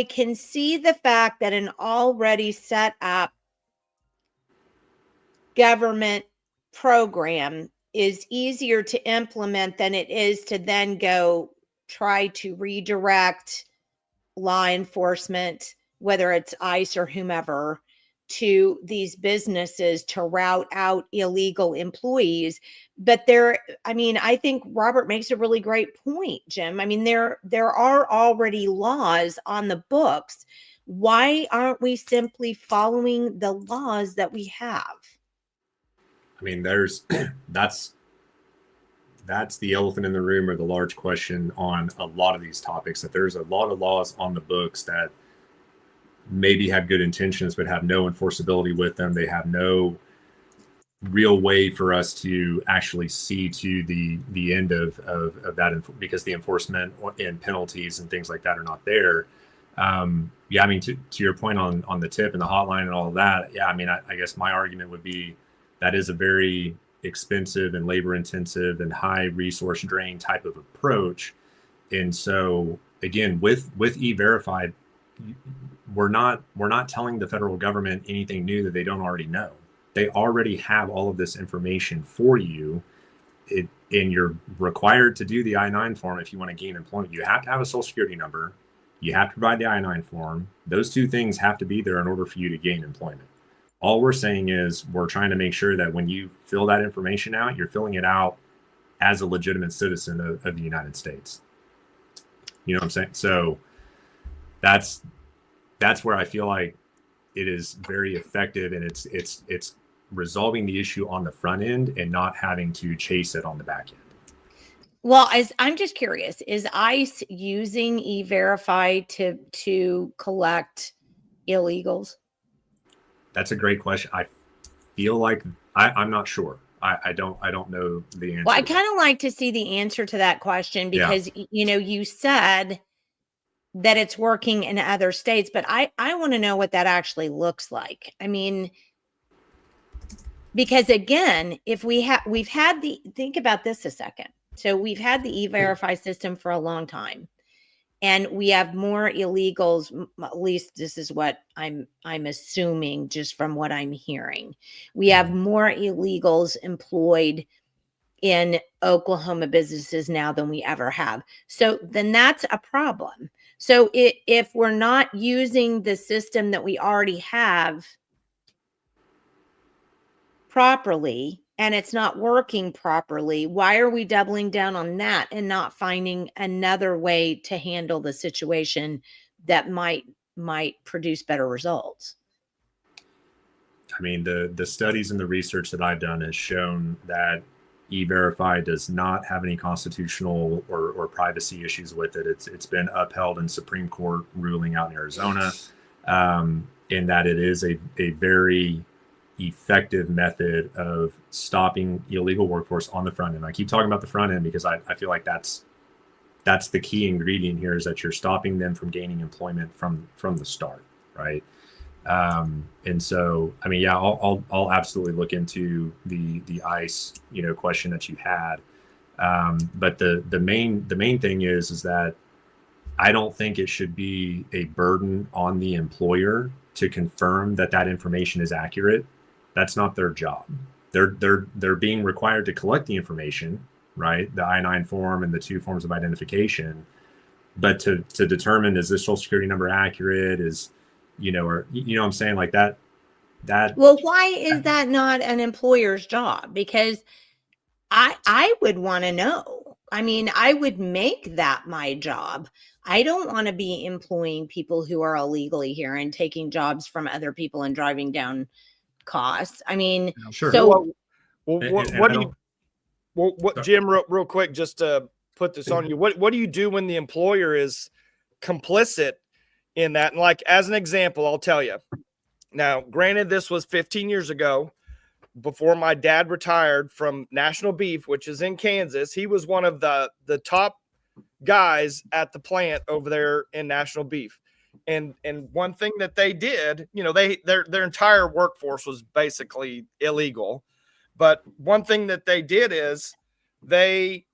can see the fact that an already set up government program is easier to implement than it is to then go try to redirect law enforcement, whether it's ICE or whomever, to these businesses to route out illegal employees. But I think Robert makes a really great point, Jim. I mean, there are already laws on the books. Why aren't we simply following the laws that we have? I mean, there's that's the elephant in the room, or the large question on a lot of these topics, that there's a lot of laws on the books that maybe have good intentions but have no enforceability with them. They have no real way for us to actually see to the end of that, because the enforcement and penalties and things like that are not there. Yeah, I mean, to your point on the tip and the hotline and all of that, yeah, I mean, I guess my argument would be that is a very expensive and labor intensive and high resource drain type of approach. And so again, with E-Verify, we're not telling the federal government anything new that they don't already know. They already have all of this information for you. And you're required to do the I-9 form if you want to gain employment. You have to have a social security number. You have to provide the I-9 form. Those two things have to be there in order for you to gain employment. All we're saying is we're trying to make sure that when you fill that information out, you're filling it out as a legitimate citizen of the United States. You know what I'm saying? So that's where I feel like it is very effective, and it's resolving the issue on the front end and not having to chase it on the back end. Well, I'm just curious, is ICE using E-Verify to collect illegals? That's a great question. I feel like I'm not sure. I don't know the answer. Well, I kind of like to see the answer to that question, because you said that it's working in other states, but I want to know what that actually looks like. I mean, because again, if think about this a second. So we've had the E-Verify system for a long time, and we have more illegals. At least this is what I'm assuming, just from what I'm hearing. We have more illegals employed in Oklahoma businesses now than we ever have. So then that's a problem. So if we're not using the system that we already have properly, and it's not working properly, why are we doubling down on that and not finding another way to handle the situation that might produce better results? I mean, the studies and the research that I've done has shown that E-Verify does not have any constitutional or privacy issues with it. It's been upheld in Supreme Court ruling out in Arizona, in that it is a very effective method of stopping illegal workforce on the front end. I keep talking about the front end because I feel like that's the key ingredient here, is that you're stopping them from gaining employment from the start, right? And so, I mean, yeah, I'll absolutely look into the ICE, question that you had. But the main thing is that I don't think it should be a burden on the employer to confirm that information is accurate. That's not their job. They're being required to collect the information, right? The I-9 form and the 2 forms of identification, but to determine, is this social security number accurate, or what I'm saying, like that. Well, why is that not an employer's job? Because I would want to know. I mean, I would make that my job. I don't want to be employing people who are illegally here and taking jobs from other people and driving down costs. I mean, sure. So Jim, real quick, just to put this on you, what do you do when the employer is complicit in that? And like, as an example, I'll tell you. Now, granted, this was 15 years ago, before my dad retired from National Beef, which is in Kansas. He was one of the top guys at the plant over there in National Beef. And one thing that they did, their entire workforce was basically illegal. But one thing that they did is they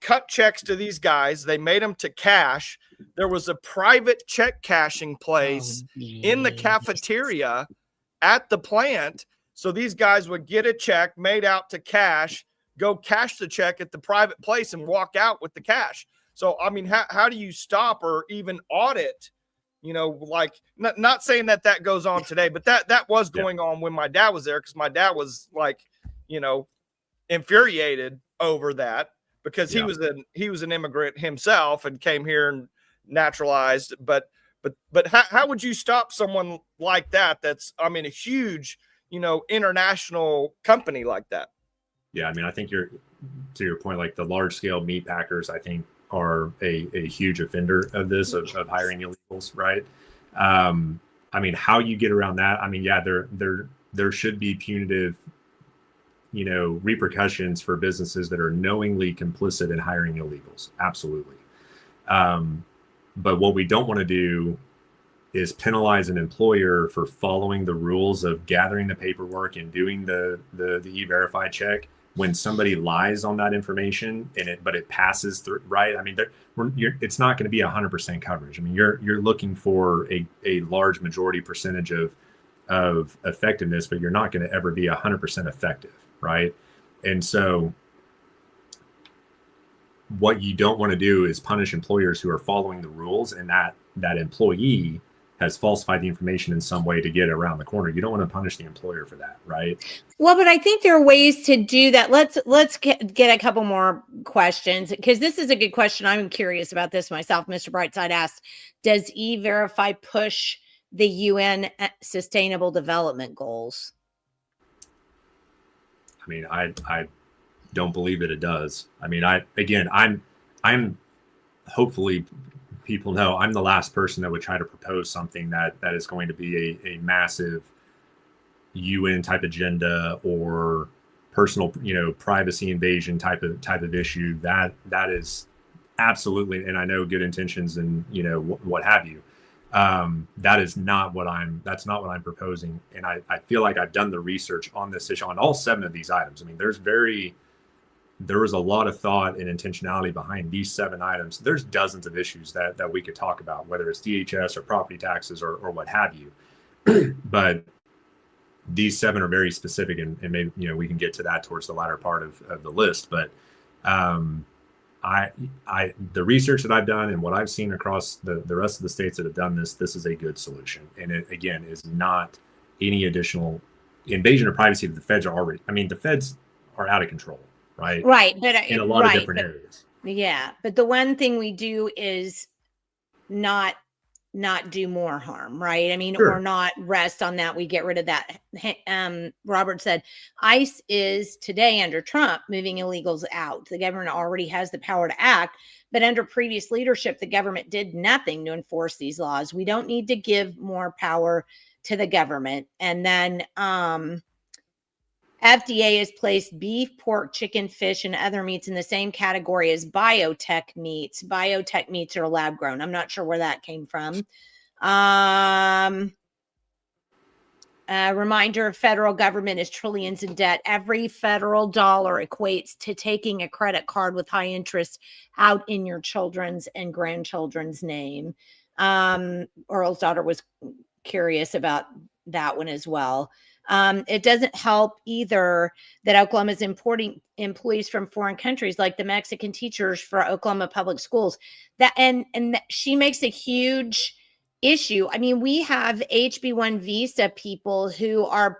cut checks to these guys. They made them to cash. There was a private check cashing place in the cafeteria at the plant. So these guys would get a check made out to cash, go cash the check at the private place, and walk out with the cash. So, I mean, how do you stop or even audit, like, not saying that goes on today, but that was going on when my dad was there, because my dad was like, infuriated over that, because he was an immigrant himself and came here and naturalized. But how would you stop someone like that? That's, I mean, a huge, international company like that. Yeah, I mean, I think to your point, like the large scale meat packers, I think are a huge offender of this, of hiring illegals, right? I mean, how you get around that? I mean, yeah, there should be punitive, repercussions for businesses that are knowingly complicit in hiring illegals. Absolutely. But what we don't want to do is penalize an employer for following the rules of gathering the paperwork and doing the E-Verify check when somebody lies on that information but it passes through, right? I mean, it's not going to be 100% coverage. I mean, you're looking for a large majority percentage of effectiveness, but you're not going to ever be 100% effective, right? And so what you don't want to do is punish employers who are following the rules and that employee has falsified the information in some way to get around the corner. You don't want to punish the employer for that, right? Well, but I think there are ways to do that. Let's get a couple more questions, because this is a good question. I'm curious about this myself. Mr. Brightside asked, does E-Verify push the UN Sustainable Development Goals? I mean, I don't believe that it does. I mean, I'm hopefully people know I'm the last person that would try to propose something that is going to be a massive UN type agenda or personal, privacy invasion type of issue. That is absolutely, and I know good intentions and what have you. That's not what I'm proposing. And I feel like I've done the research on this issue on all 7 of these items. I mean, there was a lot of thought and intentionality behind these 7 items. There's dozens of issues that we could talk about, whether it's DHS or property taxes or what have you. But these 7 are very specific, and maybe we can get to that towards the latter part of the list. But the research that I've done and what I've seen across the rest of the states that have done this is a good solution. And it, again, is not any additional invasion of privacy that the feds are already. I mean, the feds are out of control. Right. But in a lot of different areas. Yeah. But the one thing we do is not do more harm. Right. I mean, Sure. Or not rest on that. We get rid of that. Robert said ICE is today under Trump moving illegals out. The government already has the power to act, but under previous leadership, the government did nothing to enforce these laws. We don't need to give more power to the government. And then, FDA has placed beef, pork, chicken, fish, and other meats in the same category as biotech meats. Biotech meats are lab grown. I'm not sure where that came from. Reminder of federal government is trillions in debt. Every federal dollar equates to taking a credit card with high interest out in your children's and grandchildren's name. Earl's daughter was curious about that one as well. It doesn't help either that Oklahoma is importing employees from foreign countries, like the Mexican teachers for Oklahoma public schools. She makes a huge issue. I mean, we have HB1 visa people who are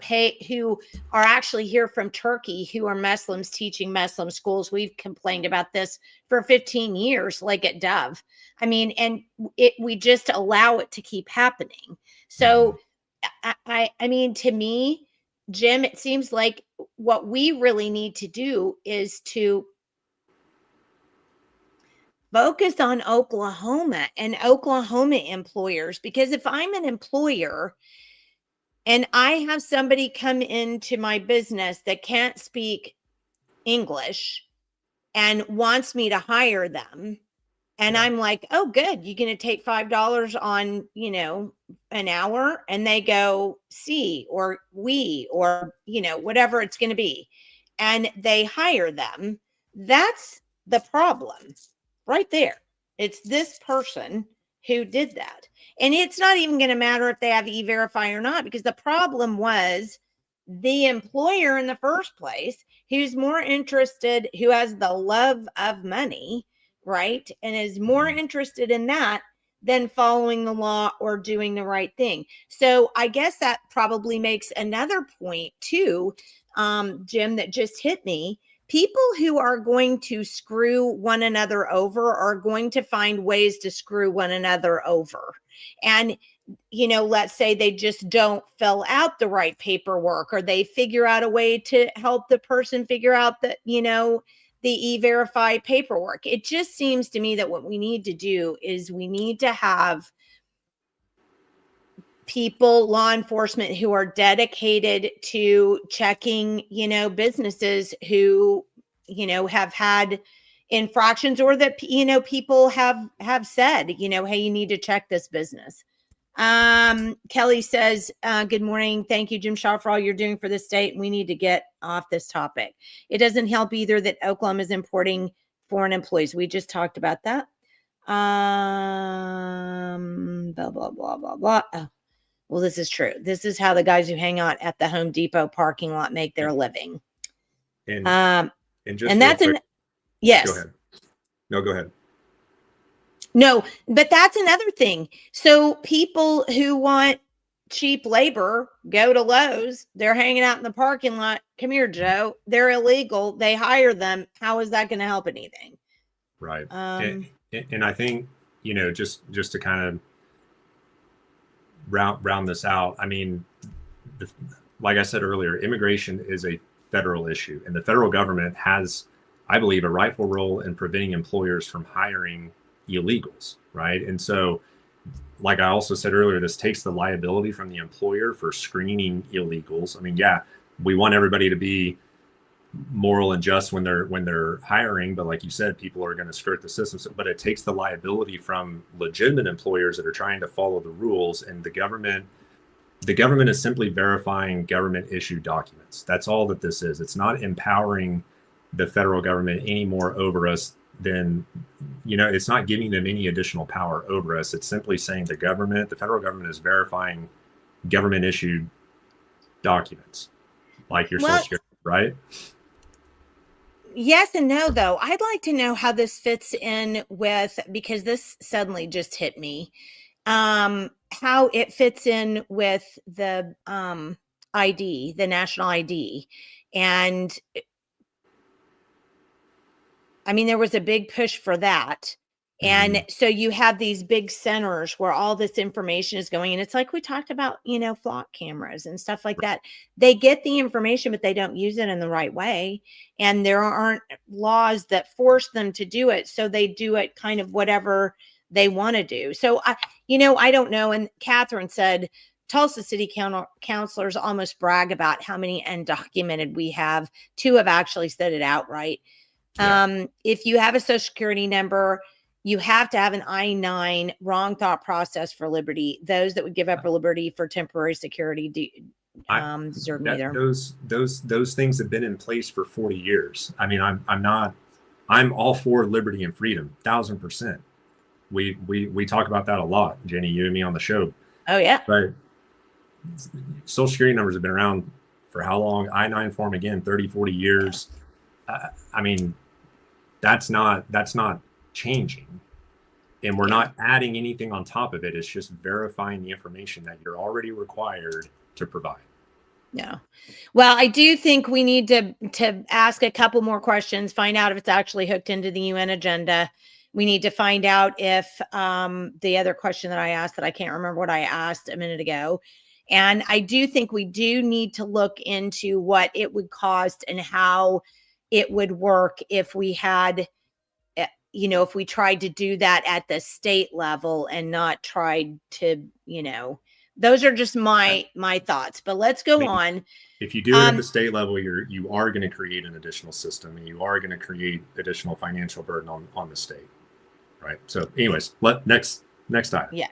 actually here from Turkey, who are Muslims teaching Muslim schools. We've complained about this for 15 years, like at Dove. I mean, and we just allow it to keep happening. So I mean, to me, Jim, it seems like what we really need to do is to focus on Oklahoma and Oklahoma employers, because if I'm an employer and I have somebody come into my business that can't speak English and wants me to hire them, and I'm like, oh, good, you're going to take $5 on, an hour, and they go C or we or, whatever it's going to be, and they hire them. That's the problem right there. It's this person who did that. And it's not even going to matter if they have E-Verify or not, because the problem was the employer in the first place, who's more interested, who has the love of money, right, and is more interested in that than following the law or doing the right thing. So I guess that probably makes another point too, Jim, that just hit me. People who are going to screw one another over are going to find ways to screw one another over. And let's say they just don't fill out the right paperwork, or they figure out a way to help the person figure out that, the e-verify paperwork. It just seems to me that what we need to do is we need to have people, law enforcement, who are dedicated to checking, businesses who, have had infractions, or that, people have said, hey, you need to check this business. Kelly says, good morning. Thank you, Jim Shaw, for all you're doing for the state. We need to get off this topic. It doesn't help either that Oklahoma is importing foreign employees. We just talked about that. Blah, blah, blah, blah, blah. Oh, well, this is true. This is how the guys who hang out at the Home Depot parking lot make their living. And just and that's quick, yes. Go ahead. No, go ahead. No, but that's another thing. So people who want cheap labor go to Lowe's. They're hanging out in the parking lot. Come here, Joe. They're illegal. They hire them. How is that going to help anything? Right. And I think, just to kind of round this out. I mean, like I said earlier, immigration is a federal issue, and the federal government has, I believe, a rightful role in preventing employers from hiring illegals, right? And so, like I also said earlier, this takes the liability from the employer for screening illegals. I mean, yeah, we want everybody to be moral and just when they're hiring, but like you said, people are going to skirt the system. But it takes the liability from legitimate employers that are trying to follow the rules, and the government is simply verifying government issued documents. That's all that this is. It's not empowering the federal government any more over us than, it's not giving them any additional power over us. It's simply saying the federal government is verifying government issued documents like your Social Security, right? Yes and no, though. I'd like to know how this fits in with, because this suddenly just hit me, how it fits in with the ID, the national ID. And I mean, there was a big push for that. And so you have these big centers where all this information is going. And it's like we talked about, flock cameras and stuff like that. They get the information, but they don't use it in the right way. And there aren't laws that force them to do it. So they do it kind of whatever they want to do. So, I don't know. And Catherine said, Tulsa city councilors almost brag about how many undocumented we have. 2 have actually said it outright. Yeah. If you have a Social Security number, you have to have an I-9, wrong thought process for liberty. Those that would give up liberty for temporary security deserve neither. Those things have been in place for 40 years. I mean, I'm all for liberty and freedom, 1000%. We talk about that a lot, Jenny, you and me on the show. Oh yeah. But Social Security numbers have been around for how long? I-9 form again, 30, 40 years. I mean, that's not changing, and we're not adding anything on top of it. It's just verifying the information that you're already required to provide. Yeah. Well, I do think we need to ask a couple more questions, find out if it's actually hooked into the UN agenda. We need to find out if the other question that I asked, that I can't remember what I asked a minute ago. And I do think we do need to look into what it would cost and how it would work if we had, if we tried to do that at the state level and not tried to, those are just my thoughts, but let's go on. If you do it at the state level, you are going to create an additional system, and you are going to create additional financial burden on the state. Right. So anyways, next item. Yeah.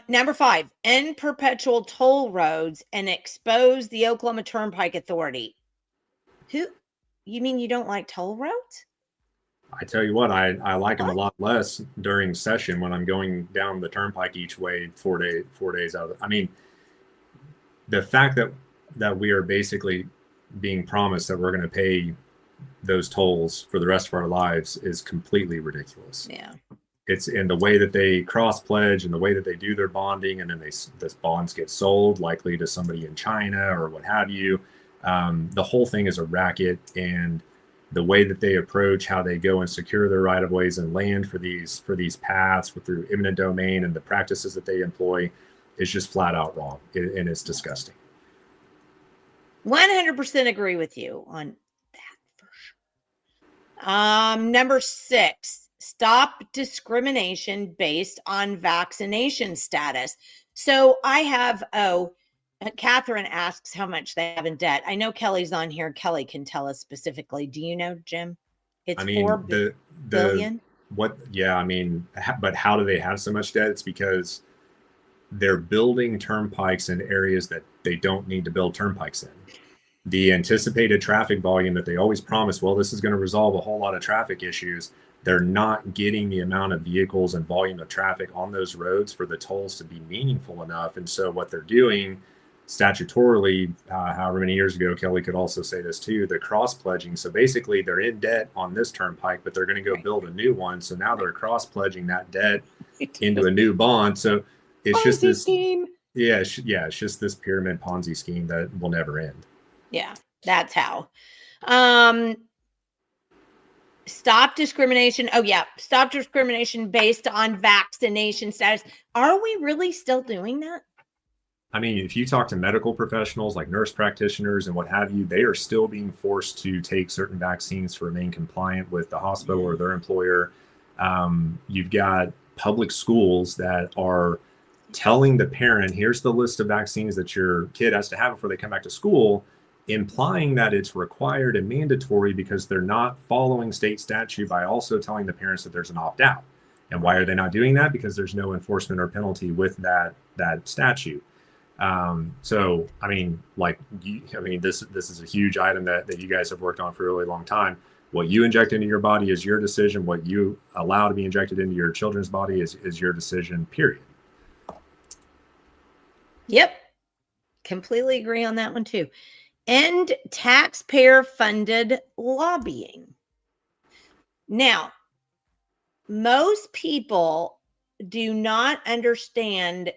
Number 5, end perpetual toll roads and expose the Oklahoma Turnpike Authority. You mean you don't like toll roads? I tell you what, I like them a lot less during session when I'm going down the turnpike each way 4 days out of it. I mean, the fact that we are basically being promised that we're going to pay those tolls for the rest of our lives is completely ridiculous. Yeah. It's in the way that they cross pledge and the way that they do their bonding, and then the bonds get sold likely to somebody in China or what have you. The whole thing is a racket, and the way that they approach how they go and secure their right of ways and land for these paths through eminent domain, and the practices that they employ is just flat out wrong, and it's disgusting. 100% agree with you on that for sure. Number 6, stop discrimination based on vaccination status. So I have, Catherine asks how much they have in debt. I know Kelly's on here. Kelly can tell us specifically. Do you know, Jim? It's $4 billion. What? Yeah, I mean, but how do they have so much debt? It's because they're building turnpikes in areas that they don't need to build turnpikes in. The anticipated traffic volume that they always promise, well, this is going to resolve a whole lot of traffic issues. They're not getting the amount of vehicles and volume of traffic on those roads for the tolls to be meaningful enough. And so what they're doing statutorily, however many years ago, Kelly could also say this too, the cross pledging. So basically they're in debt on this turnpike, but they're going to go build a new one. So now they're cross pledging that debt into a new bond. So it's just this scheme. Yeah. It's just this pyramid Ponzi scheme that will never end. Yeah, that's how. Stop discrimination. Oh yeah. Stop discrimination based on vaccination status. Are we really still doing that? I mean, if you talk to medical professionals like nurse practitioners and what have you, they are still being forced to take certain vaccines to remain compliant with the hospital or their employer. You've got public schools that are telling the parent, here's the list of vaccines that your kid has to have before they come back to school, implying that it's required and mandatory because they're not following state statute by also telling the parents that there's an opt-out. And why are they not doing that? Because there's no enforcement or penalty with that statute. So, I mean, this is a huge item that you guys have worked on for a really long time. What you inject into your body is your decision. What you allow to be injected into your children's body is your decision, period. Yep. Completely agree on that one too. End taxpayer-funded lobbying. Now, most people do not understand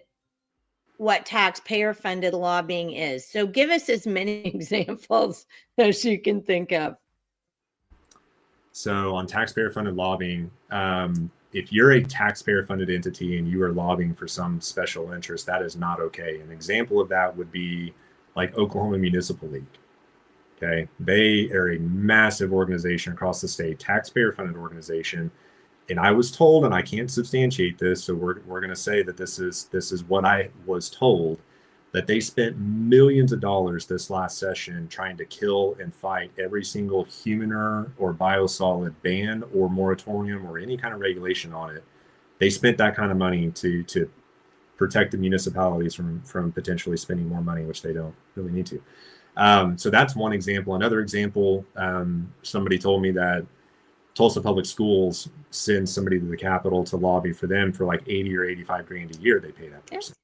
what taxpayer-funded lobbying is. So give us as many examples as you can think of. So on taxpayer-funded lobbying, if you're a taxpayer-funded entity and you are lobbying for some special interest, that is not okay. An example of that would be like Oklahoma Municipal League. Okay, they are a massive organization across the state, taxpayer-funded organization. And I was told, and I can't substantiate this, so we're going to say that this is what I was told, that they spent millions of dollars this last session trying to kill and fight every single human or biosolid ban or moratorium or any kind of regulation on it. They spent that kind of money to protect the municipalities from potentially spending more money, which they don't really need to. So that's one example. Another example, somebody told me that Tulsa Public Schools sends somebody to the Capitol to lobby for them for like 80 or 85 grand a year. They pay that person.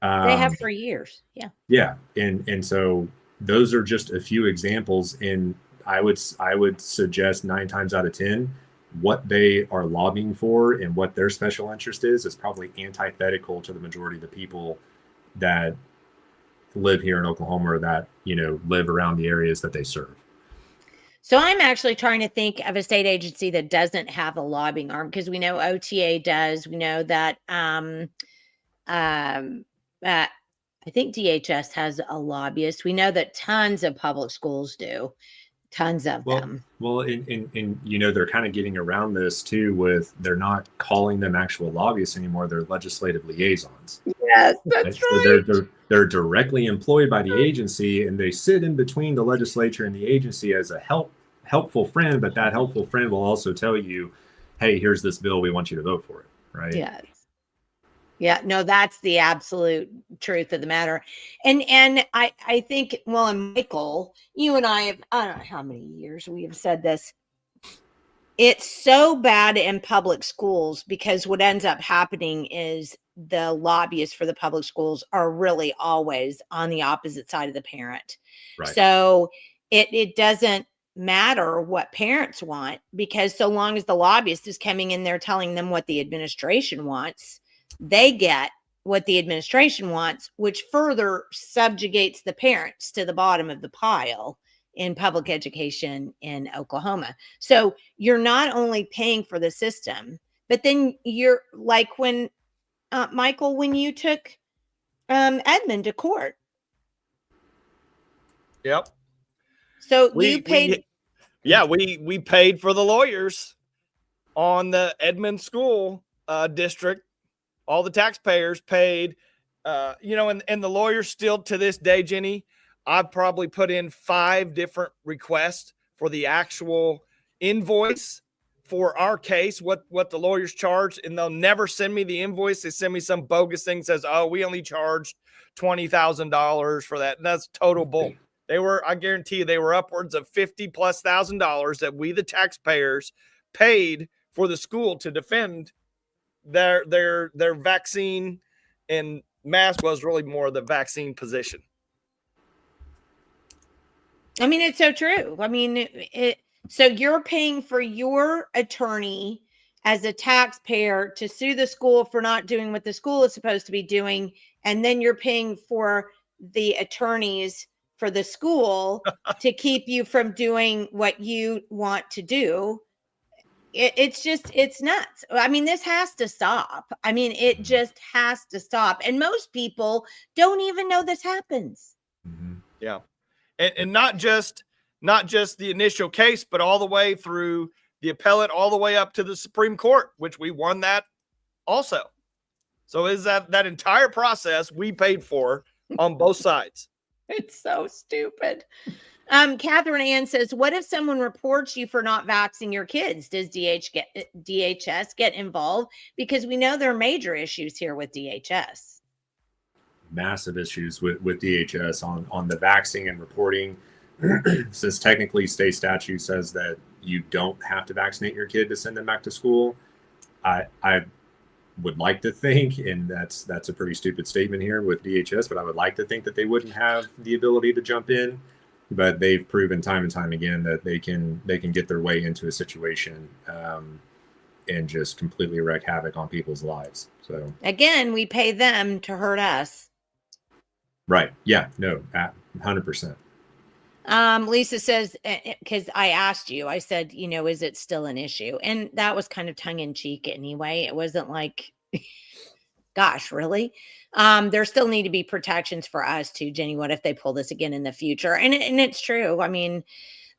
They have for years. Yeah. Yeah. And so those are just a few examples. And I would suggest 9 times out of 10, what they are lobbying for and what their special interest is probably antithetical to the majority of the people that live here in Oklahoma or that, live around the areas that they serve. So I'm actually trying to think of a state agency that doesn't have a lobbying arm, because we know OTA does. We know that I think DHS has a lobbyist. We know that tons of public schools do. Tons of them. Well, and they're kind of getting around this too with they're not calling them actual lobbyists anymore. They're legislative liaisons. Yes, that's right. So they're directly employed by the agency, and they sit in between the legislature and the agency as a helpful friend. But that helpful friend will also tell you, hey, here's this bill. We want you to vote for it. Right. Yes. Yeah, no, that's the absolute truth of the matter. And I think, well, and Michael, you and I don't know how many years we have said this. It's so bad in public schools because what ends up happening is the lobbyists for the public schools are really always on the opposite side of the parent. Right. So it doesn't matter what parents want, because so long as the lobbyist is coming in there telling them what the administration wants, they get what the administration wants, which further subjugates the parents to the bottom of the pile. in public education in Oklahoma. So you're not only paying for the system, but then you're like when Michael, when you took Edmund to court. Yep. So you paid. We paid for the lawyers on the Edmond school district. All the taxpayers paid, and the lawyers still to this day, Jenny, I've probably put in 5 different requests for the actual invoice for our case, what the lawyers charged, and they'll never send me the invoice. They send me some bogus thing that says, oh, we only charged $20,000 for that. And that's total bull. I guarantee you, they were upwards of $50,000+ that we, the taxpayers, paid for the school to defend their vaccine, and mask was really more the vaccine position. I mean, it's so true. I mean, so you're paying for your attorney as a taxpayer to sue the school for not doing what the school is supposed to be doing. And then you're paying for the attorneys for the school to keep you from doing what you want to do. It's nuts. I mean, this has to stop. I mean, it just has to stop. And most people don't even know this happens. Mm-hmm. Yeah. And not just the initial case, but all the way through the appellate, all the way up to the Supreme Court, which we won that also. So is that entire process we paid for on both sides. It's so stupid. Catherine Ann says, what if someone reports you for not vaccinating your kids? Does DHS get involved? Because we know there are major issues here with DHS. Massive issues with DHS on the vaccine and reporting. Since technically state statute says that you don't have to vaccinate your kid to send them back to school, I would like to think, and that's a pretty stupid statement here with DHS, but I would like to think that they wouldn't have the ability to jump in. But they've proven time and time again that they can get their way into a situation and just completely wreak havoc on people's lives. So again, we pay them to hurt us. Right. Yeah. No. 100%. Lisa says, because I asked you, I said, is it still an issue? And that was kind of tongue in cheek anyway. It wasn't like, gosh, really? There still need to be protections for us too, Jenny. What if they pull this again in the future? And it's true. I mean,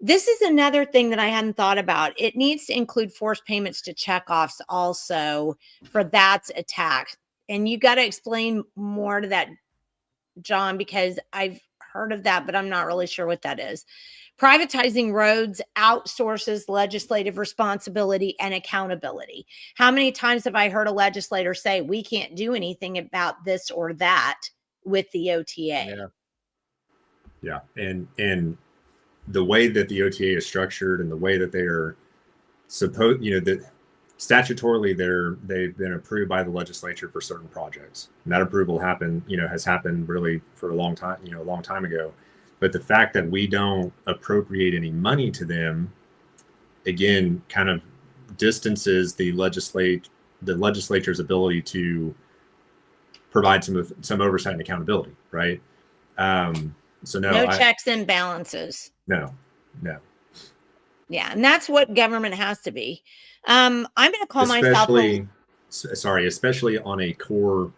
this is another thing that I hadn't thought about. It needs to include forced payments to checkoffs also for that's a tax. And you got to explain more to that, John, because I've heard of that, but I'm not really sure what that is. Privatizing roads outsources legislative responsibility and accountability. How many times have I heard a legislator say we can't do anything about this or that with the OTA? Yeah. And the way that the OTA is structured and the way that they are supposed, that statutorily they've been approved by the legislature for certain projects. And that approval has happened really for a long time, a long time ago. But the fact that we don't appropriate any money to them, again, kind of distances the legislature's ability to provide some oversight and accountability, right? So no checks and balances. No. Yeah, and that's what government has to be. I'm going to call especially on a core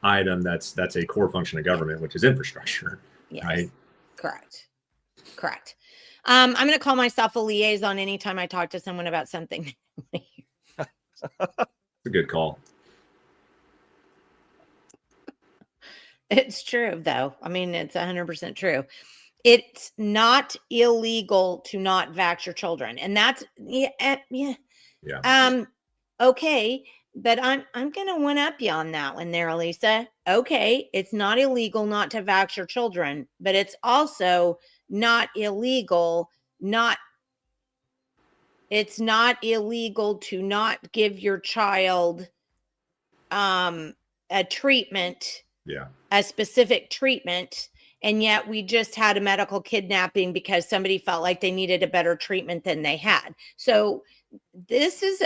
item that's a core function of government, which is infrastructure, yes. Right? Correct. I'm going to call myself a liaison anytime I talk to someone about something. It's a good call. It's true, though. I mean, it's 100% true. It's not illegal to not vax your children. And that's, yeah. Okay. But I'm going to one up you on that one there, Elisa. Okay. It's not illegal not to vax your children, but it's also not illegal it's not illegal to not give your child a treatment, a specific treatment. And yet we just had a medical kidnapping because somebody felt like they needed a better treatment than they had. So this is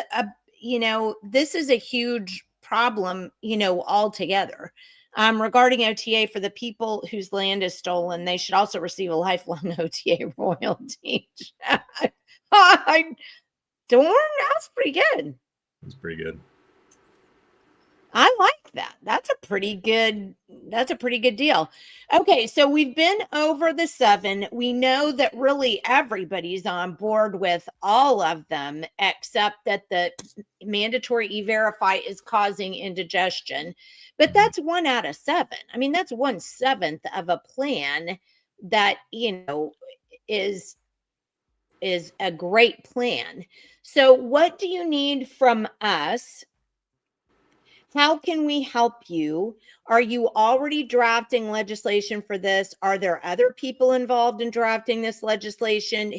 a huge problem, altogether. Regarding OTA for the people whose land is stolen, they should also receive a lifelong OTA royalty. Darn, that's pretty good. It's pretty good. I like that. That's a pretty good deal. Okay, so we've been over the 7. We know that really everybody's on board with all of them, except that the mandatory e-verify is causing indigestion. But that's 1 out of 7. I mean, that's 1/7 of a plan that, is a great plan. So what do you need from us? How can we help you? Are you already drafting legislation for this? Are there other people involved in drafting this legislation?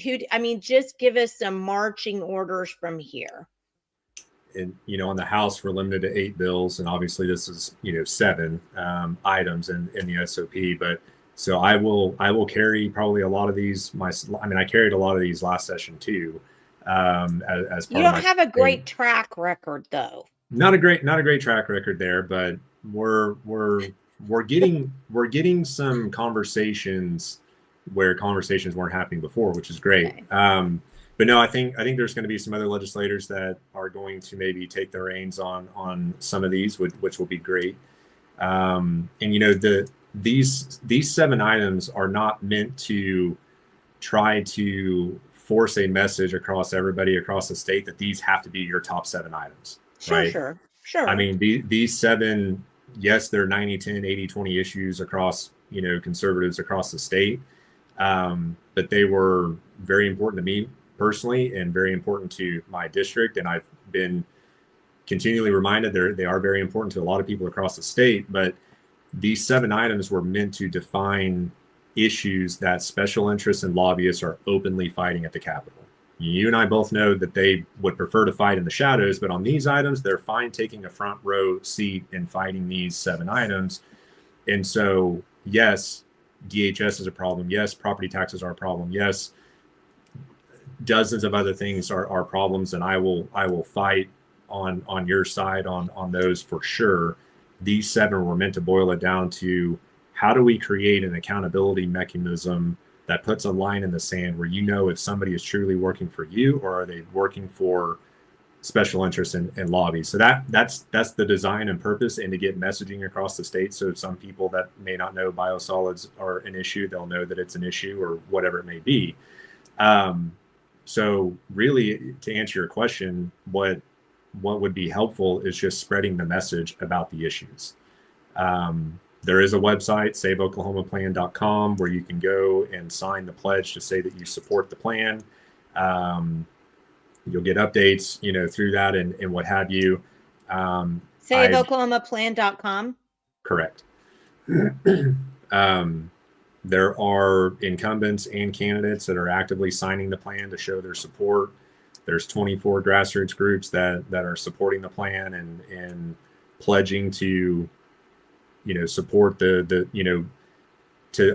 Just give us some marching orders from here. And, on the House, we're limited to 8 bills. And obviously this is, 7 items in the SOP. But so I will carry probably a lot of these. I carried a lot of these last session too. As part you don't have a great track record though. Not a great track record there, but we're getting some conversations where conversations weren't happening before, which is great. Okay. But no, I think there's going to be some other legislators that are going to maybe take the reins on some of these, which will be great. And these 7 items are not meant to try to force a message across everybody across the state that these have to be your top 7 items. Right? Sure. I mean, these 7, yes, they're 90-10, 80-20 issues across, conservatives across the state. But they were very important to me personally and very important to my district. And I've been continually reminded they are very important to a lot of people across the state. But these 7 items were meant to define issues that special interests and lobbyists are openly fighting at the Capitol. You and I both know that they would prefer to fight in the shadows, but on these items, they're fine taking a front row seat and fighting these 7 items. And so, yes, DHS is a problem. Yes, property taxes are a problem. Yes, dozens of other things are problems, and I will fight on your side on those for sure. These 7 were meant to boil it down to how do we create an accountability mechanism that puts a line in the sand where if somebody is truly working for you or are they working for special interests and lobbies. So that's the design and purpose, and to get messaging across the state. So some people that may not know biosolids are an issue, they'll know that it's an issue or whatever it may be. So really, to answer your question, what would be helpful is just spreading the message about the issues. There is a website, saveoklahomaplan.com, where you can go and sign the pledge to say that you support the plan. You'll get updates, through that and what have you. SaveOklahomaPlan.com. Correct. There are incumbents and candidates that are actively signing the plan to show their support. There's 24 grassroots groups that are supporting the plan and pledging to support to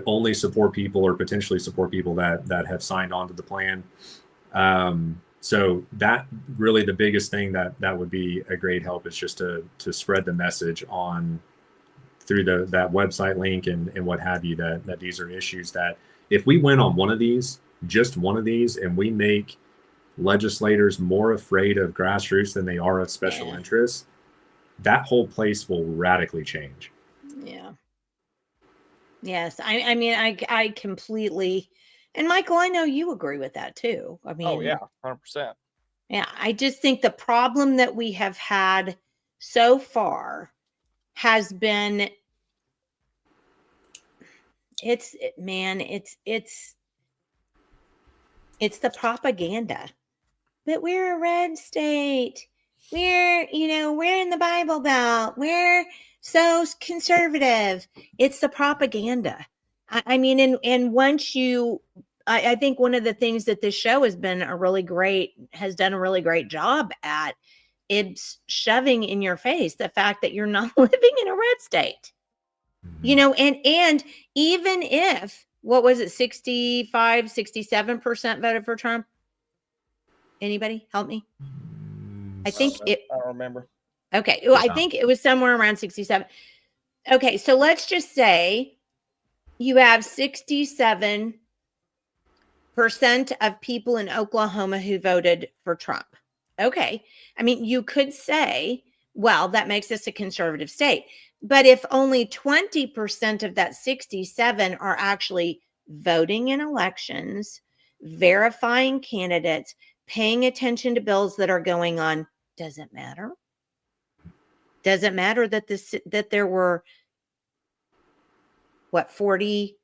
only support people or potentially support people that have signed on to the plan. So that really the biggest thing that would be a great help is just to spread the message through that website link and what have you, that these are issues that if we win on just one of these, and we make legislators more afraid of grassroots than they are of special interests, that whole place will radically change. Yeah. Yes. I completely, and Michael, I know you agree with that too. I mean, oh yeah, 100%. Yeah. I just think the problem that we have had so far has been, it's the propaganda, but we're a red state. We're in the Bible Belt. We're so conservative. It's the propaganda. I once I think one of the things that this show has done a really great job at, it's shoving in your face the fact that you're not living in a red state. And even if, what was it, 65, 67% voted for Trump? Anybody help me? I don't remember. Okay. Well, I think it was somewhere around 67. Okay, so let's just say you have 67% of people in Oklahoma who voted for Trump. Okay. I mean, you could say, well, that makes us a conservative state. But if only 20% of that 67 are actually voting in elections, verifying candidates, paying attention to bills that are going on, does it matter? Does it matter that there were what 47%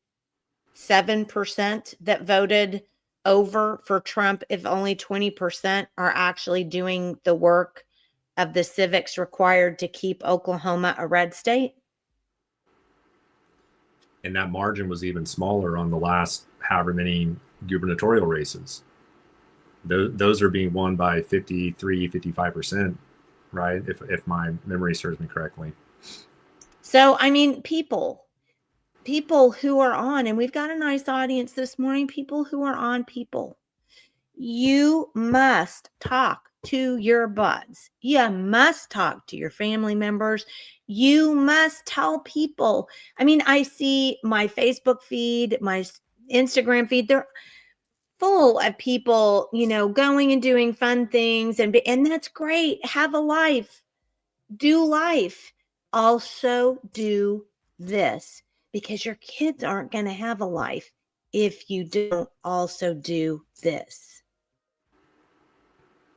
that voted over for Trump if only 20% are actually doing the work of the civics required to keep Oklahoma a red state? And that margin was even smaller on the last however many gubernatorial races. Those are being won by 53, 55%, right? If my memory serves me correctly. So, I mean, people who are on, and we've got a nice audience this morning, people who are on, you must talk to your buds. You must talk to your family members. You must tell people. I mean, I see my Facebook feed, my Instagram feed, they're full of people, going and doing fun things, and that's great. Have a life. Do life. Also do this, because your kids aren't going to have a life if you don't also do this.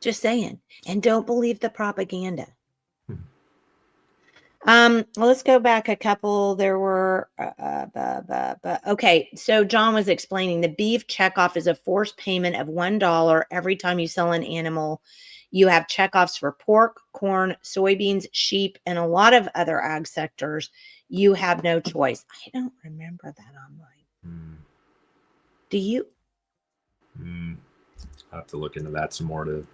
Just saying. And don't believe the propaganda. Let's go back a couple. There were, okay. So John was explaining the beef checkoff is a forced payment of $1 every time you sell an animal. You have checkoffs for pork, corn, soybeans, sheep, and a lot of other ag sectors. You have no choice. I don't remember that online. Do you? I'll have to look into that some more to.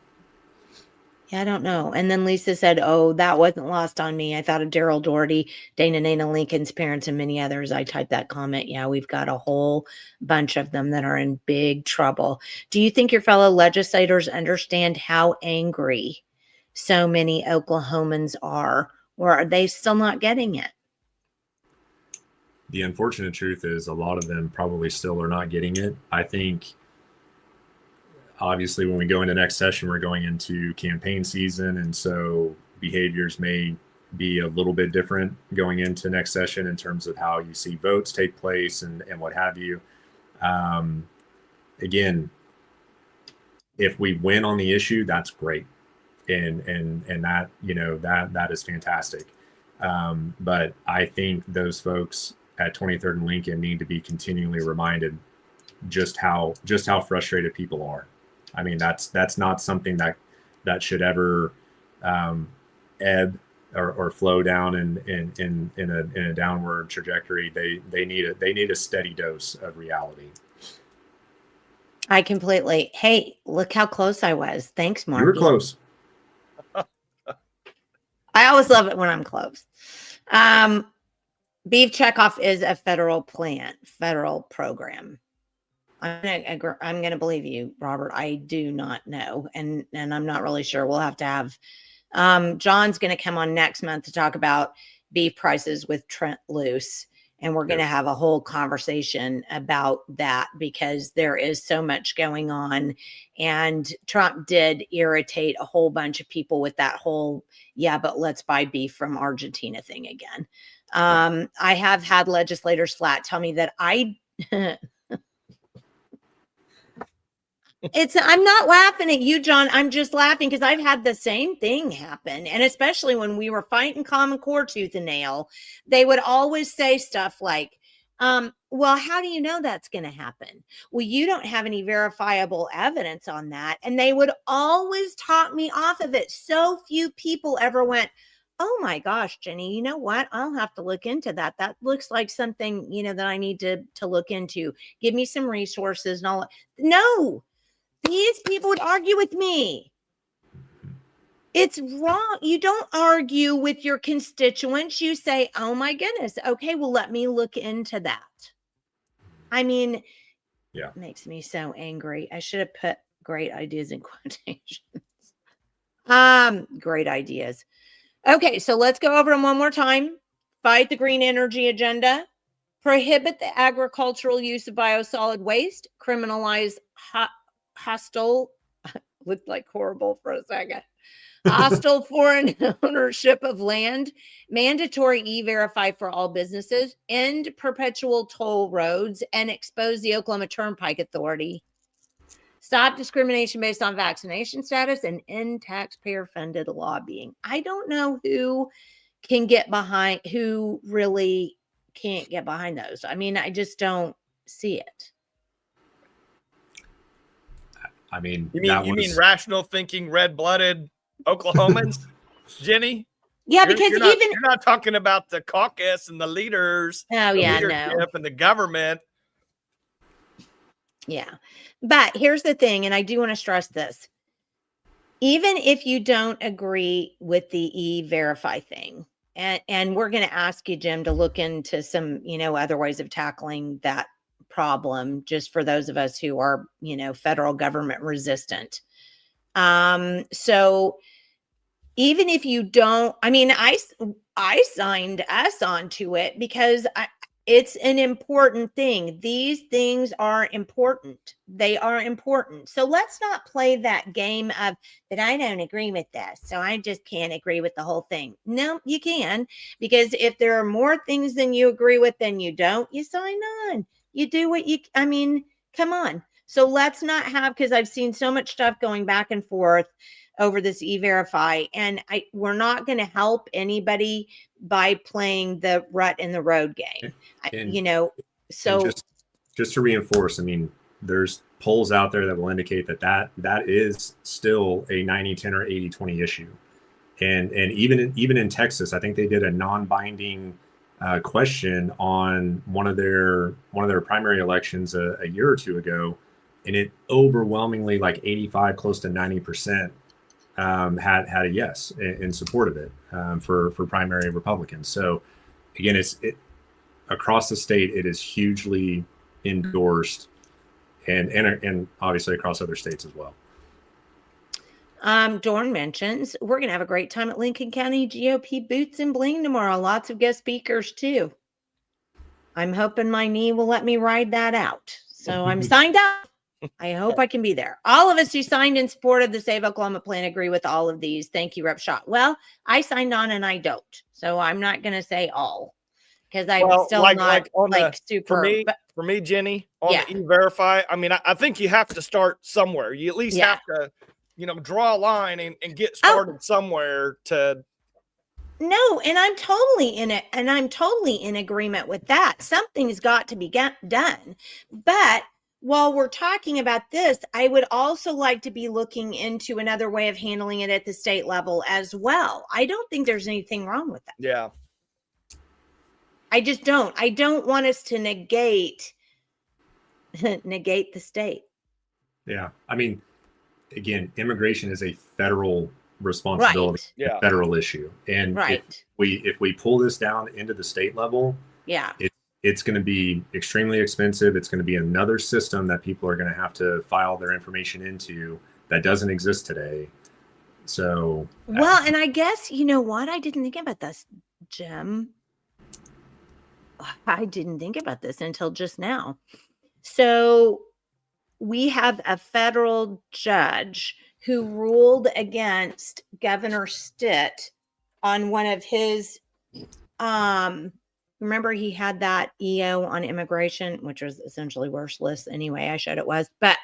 Yeah, I don't know. And then Lisa said, oh, that wasn't lost on me. I thought of Daryl Doherty, Dana Nana Lincoln's parents, and many others. I typed that comment. Yeah, we've got a whole bunch of them that are in big trouble. Do you think your fellow legislators understand how angry so many Oklahomans are, or are they still not getting it? The unfortunate truth is a lot of them probably still are not getting it. I think obviously when we go into next session, we're going into campaign season. And so behaviors may be a little bit different going into next session in terms of how you see votes take place and what have you. Again, if we win on the issue, that's great. And that, that is fantastic. But I think those folks at 23rd and Lincoln need to be continually reminded just how frustrated people are. I mean, that's not something that should ever ebb or flow down in a downward trajectory. They need a steady dose of reality. I completely. Hey, look how close I was. Thanks, Mark. You were close. I always love it when I'm close. Beef checkoff is a federal program. I'm gonna believe you, Robert. I do not know, and I'm not really sure. We'll have to have John's gonna come on next month to talk about beef prices with Trent Luce, and we're gonna have a whole conversation about that because there is so much going on, and Trump did irritate a whole bunch of people with that whole but let's buy beef from Argentina thing again. I have had legislators flat tell me that I'm not laughing at you, John. I'm just laughing because I've had the same thing happen. And especially when we were fighting Common Core tooth and nail, they would always say stuff like, well, how do you know that's going to happen? Well, you don't have any verifiable evidence on that. And they would always talk me off of it. So few people ever went, oh my gosh, Jenny, you know what? I'll have to look into that. That looks like something, that I need to look into. Give me some resources and all. No. These people would argue with me. It's wrong. You don't argue with your constituents. You say, oh my goodness. Okay, well, let me look into that. I mean, it makes me so angry. I should have put great ideas in quotations. Great ideas. Okay, so let's go over them one more time. fight the green energy agenda, prohibit the agricultural use of biosolid waste, criminalize hostile, looked like horrible for a second, hostile foreign ownership of land, mandatory e-verify for all businesses, end perpetual toll roads, and expose the Oklahoma Turnpike Authority. Stop discrimination based on vaccination status and end taxpayer-funded lobbying. I don't know who really can't get behind those. I mean, I just don't see it. I mean, you mean rational thinking, red-blooded Oklahomans, Jenny? Yeah, because you're not talking about the caucus and the leaders. Oh, the yeah, leadership and the government. Yeah, but here's the thing, and I do want to stress this. Even if you don't agree with the e-verify thing, and we're going to ask you, Jim, to look into some, other ways of tackling that problem, just for those of us who are, federal government resistant. So even if you don't, I mean, I signed us onto it because it's an important thing. These things are important. They are important. So let's not play that game of that. I don't agree with this, so I just can't agree with the whole thing. No, you can, because if there are more things than you agree with than you don't, you sign on. You do what you, I mean, come on. So let's not have, because I've seen so much stuff going back and forth over this e-verify, and we're not going to help anybody by playing the rut in the road game. So just to reinforce, I mean, there's polls out there that will indicate that is still a 90-10 or 80-20 issue. And even in Texas, I think they did a non-binding question on one of their primary elections a year or two ago, and it overwhelmingly, like 85, close to 90%, had a yes in support of it for primary Republicans. So again, it across the state, it is hugely endorsed, and obviously across other states as well. Dorn mentions we're going to have a great time at Lincoln County GOP Boots and Bling tomorrow. Lots of guest speakers too. I'm hoping my knee will let me ride that out. So I'm signed up. I hope I can be there. All of us who signed in support of the Save Oklahoma plan agree with all of these. Thank you, Rep. Schott. Well, I signed on and I don't. So I'm not going to say all, because I'm still not super. For me, Jenny, on the e-verify, I mean, I think you have to start somewhere. You at least have to, draw a line and get started somewhere to. No, and I'm totally in it. And I'm totally in agreement with that. Something's got to be done. But while we're talking about this, I would also like to be looking into another way of handling it at the state level as well. I don't think there's anything wrong with that. Yeah. I just don't. I don't want us to negate the state. Yeah. I mean, again, immigration is a federal responsibility, a federal issue. And if we pull this down into the state level, it's going to be extremely expensive. It's going to be another system that people are going to have to file their information into that doesn't exist today. So, well, and I guess, you know what? I didn't think about this, Jim. I didn't think about this until just now. So we have a federal judge who ruled against Governor Stitt on one of his, remember he had that EO on immigration, which was essentially worthless anyway. I showed it was, but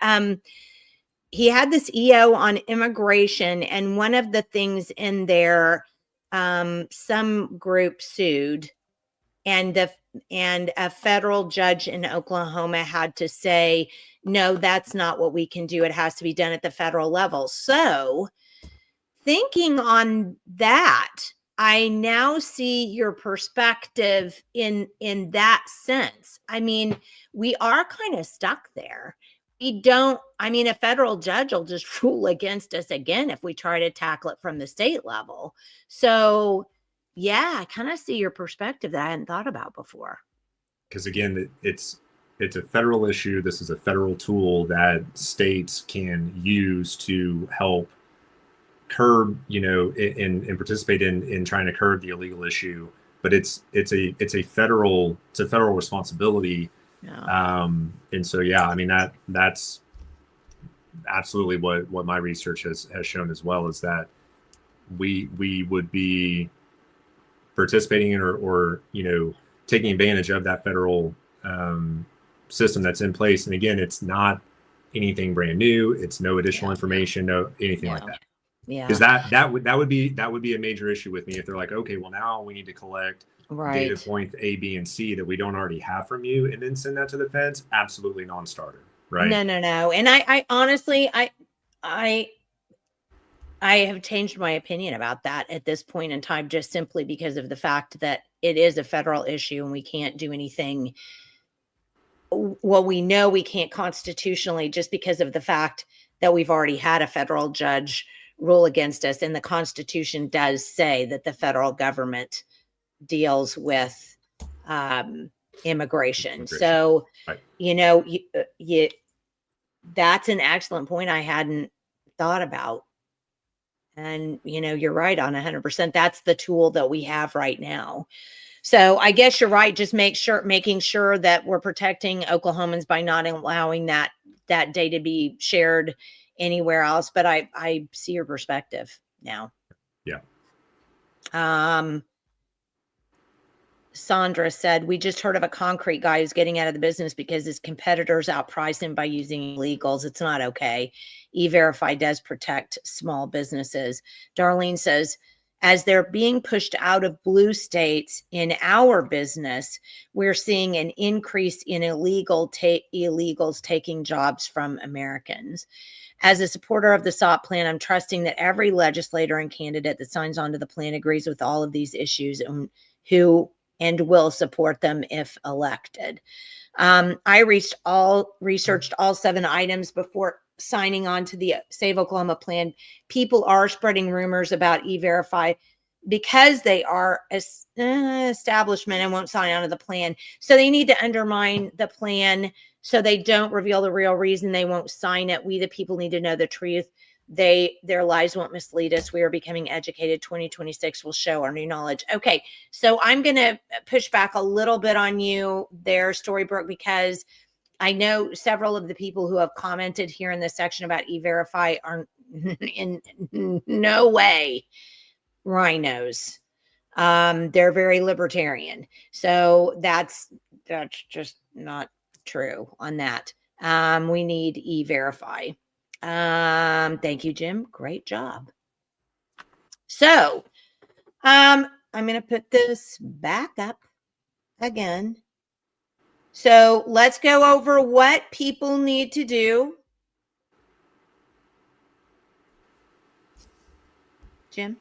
he had this EO on immigration, and one of the things in there, some group sued, and a federal judge in Oklahoma had to say, no, that's not what we can do. It has to be done at the federal level. So thinking on that, I now see your perspective in that sense. I mean, we are kind of stuck there. A federal judge will just rule against us again if we try to tackle it from the state level. So yeah, I kind of see your perspective that I hadn't thought about before. Because again, it's a federal issue. This is a federal tool that states can use to help curb, and participate in trying to curb the illegal issue. but it's a federal responsibility. Yeah. And so, yeah, I mean, that's absolutely what my research has shown as well, is that we would be participating in or taking advantage of that federal system that's in place. And again, it's not anything brand new. It's no additional information, no anything like that. Yeah. Because that would be a major issue with me if they're like, okay, well, now we need to collect data points A, B, and C that we don't already have from you, and then send that to the feds. Absolutely non-starter, right? No. And I honestly, I have changed my opinion about that at this point in time, just simply because of the fact that it is a federal issue and we can't do anything. Well, we know we can't constitutionally, just because of the fact that we've already had a federal judge rule against us. And the Constitution does say that the federal government deals with immigration. So, right. That's an excellent point I hadn't thought about. And, you're right on 100%. That's the tool that we have right now. So I guess you're right. Just making sure that we're protecting Oklahomans by not allowing that data to be shared anywhere else. But I see your perspective now. Yeah. Sandra said, we just heard of a concrete guy who's getting out of the business because his competitors outprice him by using illegals. It's not okay. E-Verify does protect small businesses. Darlene says, as they're being pushed out of blue states in our business, we're seeing an increase in illegals taking jobs from Americans. As a supporter of the SOP plan, I'm trusting that every legislator and candidate that signs onto the plan agrees with all of these issues and will support them if elected. I researched all 7 items before signing on to the Save Oklahoma plan. People are spreading rumors about E-Verify because they are establishment and won't sign on to the plan. So they need to undermine the plan so they don't reveal the real reason they won't sign it. We, the people, need to know the truth. Their lies won't mislead us. We are becoming educated. 2026 will show our new knowledge. Okay, so I'm going to push back a little bit on you there, Storybrooke, because I know several of the people who have commented here in this section about E-Verify are in no way rhinos. They're very libertarian. So that's just not true on that. We need E-Verify. Thank you, Jim. Great job. So, I'm going to put this back up again. So let's go over what people need to do. Jim?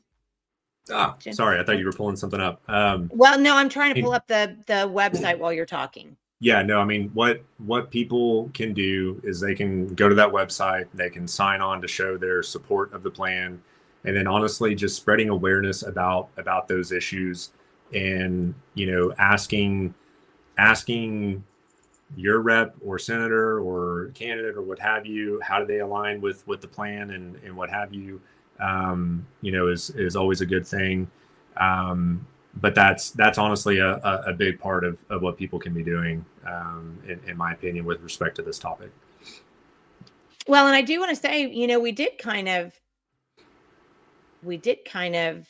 Jim? Sorry. I thought you were pulling something up. Well, no, I'm trying to pull up the website while you're talking. Yeah, no, I mean, what people can do is they can go to that website, they can sign on to show their support of the plan, and then honestly just spreading awareness about those issues, and asking your rep or senator or candidate or what have you, how do they align with the plan and what have you, is always a good thing. But that's honestly a big part of what people can be doing, in my opinion, with respect to this topic. Well, and I do want to say, we did kind of,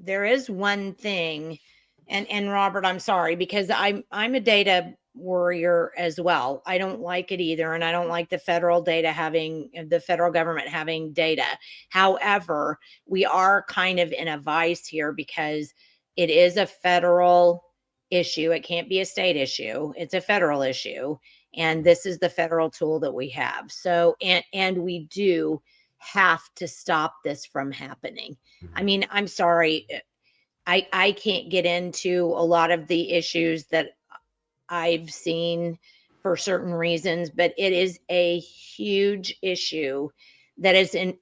there is one thing, and Robert, I'm sorry, because I'm a data warrior as well. I don't like it either. And I don't like the federal government having data. However, we are kind of in a vice here because it is a federal issue. It can't be a state issue. It's a federal issue. And this is the federal tool that we have. So, and we do have to stop this from happening. I mean, I'm sorry. I can't get into a lot of the issues that I've seen for certain reasons, but it is a huge issue that is and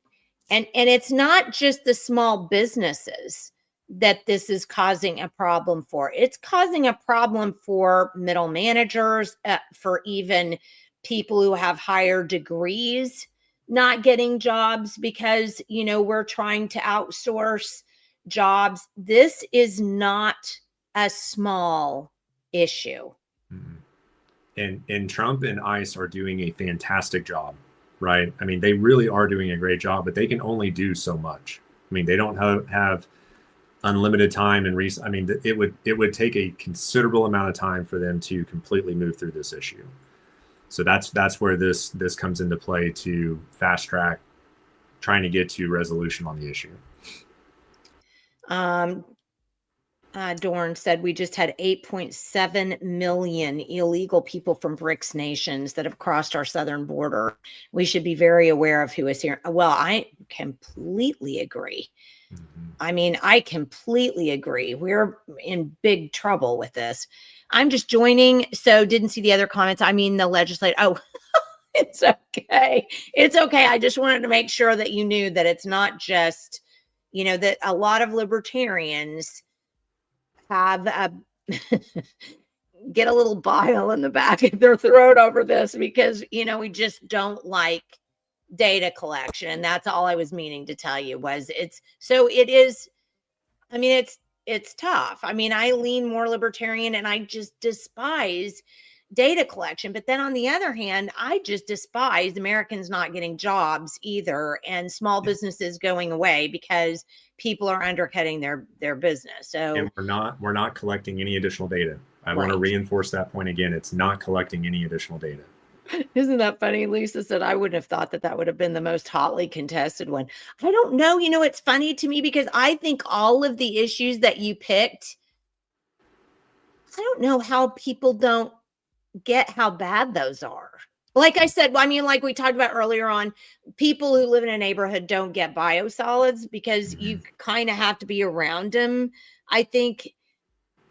it's not just the small businesses that this is causing a problem for. It's causing a problem for middle managers, for even people who have higher degrees not getting jobs because, we're trying to outsource jobs. This is not a small issue. And Trump and ICE are doing a fantastic job, right? I mean, they really are doing a great job, but they can only do so much. I mean, they don't have unlimited time and I mean, it would take a considerable amount of time for them to completely move through this issue. So that's where this comes into play to fast track trying to get to resolution on the issue. Dorn said we just had 8.7 million illegal people from BRICS nations that have crossed our southern border. We should be very aware of who is here. Well, I completely agree. I mean, I completely agree. We're in big trouble with this. I'm just joining, so didn't see the other comments. I mean, the legislature. Oh, it's okay. It's okay. I just wanted to make sure that you knew that it's not just, that a lot of libertarians have get a little bile in the back of their throat over this because, we just don't like data collection. And that's all I was meaning to tell you was it's tough. I mean, I lean more libertarian and I just despise data collection. But then on the other hand, I just despise Americans not getting jobs either and small businesses going away because people are undercutting their business. So and we're not collecting any additional data. I want to reinforce that point again. It's not collecting any additional data. Isn't that funny? Lisa said, I wouldn't have thought that would have been the most hotly contested one. I don't know. It's funny to me because I think all of the issues that you picked, I don't know how people don't get how bad those are. Like I said, like we talked about earlier on, people who live in a neighborhood don't get biosolids because you kind of have to be around them, I think,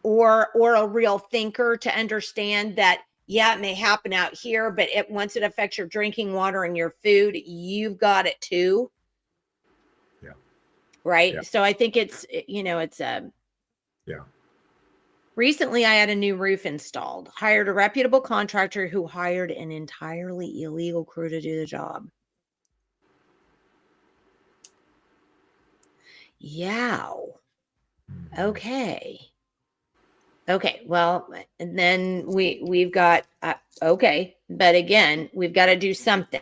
or a real thinker to understand that, yeah, it may happen out here, but once it affects your drinking water and your food, you've got it too. Yeah. Right. Yeah. So I think it's yeah. Recently, I had a new roof installed, hired a reputable contractor who hired an entirely illegal crew to do the job. Yow. Okay. Well, and then we've got, okay. But again, we've got to do something.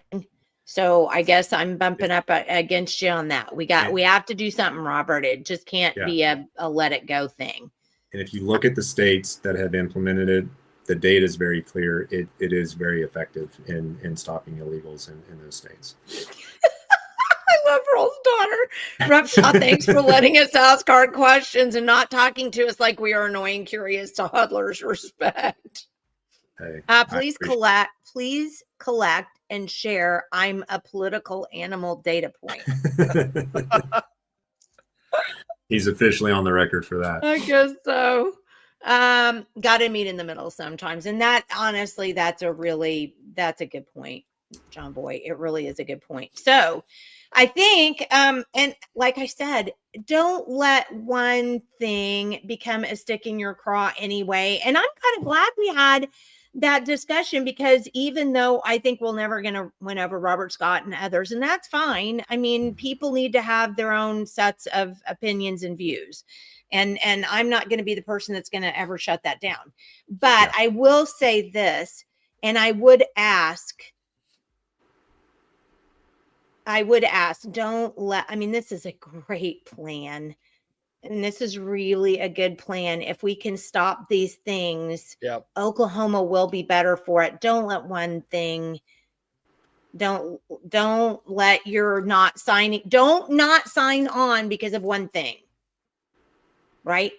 So I guess I'm bumping up against you on that. We have to do something, Robert. It just can't be a let it go thing. And if you look at the states that have implemented it, the data is very clear. It is very effective in stopping illegals in those states. I love Earl's daughter. Repshaw, thanks for letting us ask hard questions and not talking to us like we are annoying, curious toddlers. Respect. Hey, please collect and share. I'm a political animal data point. He's officially on the record for that. I guess so. Got to meet in the middle sometimes. And that, honestly, that's a good point, John Boy. It really is a good point. So I think, and like I said, don't let one thing become a stick in your craw anyway. And I'm kind of glad we had that discussion because even though I think we're never going to win over Robert Scott and others, and that's fine. I mean, people need to have their own sets of opinions and views. And I'm not going to be the person that's going to ever shut that down. But I will say this, and I would ask, this is a great plan. And this is really a good plan. If we can stop these things, Oklahoma will be better for it. Don't let one thing, don't let your not sign on because of one thing. Right?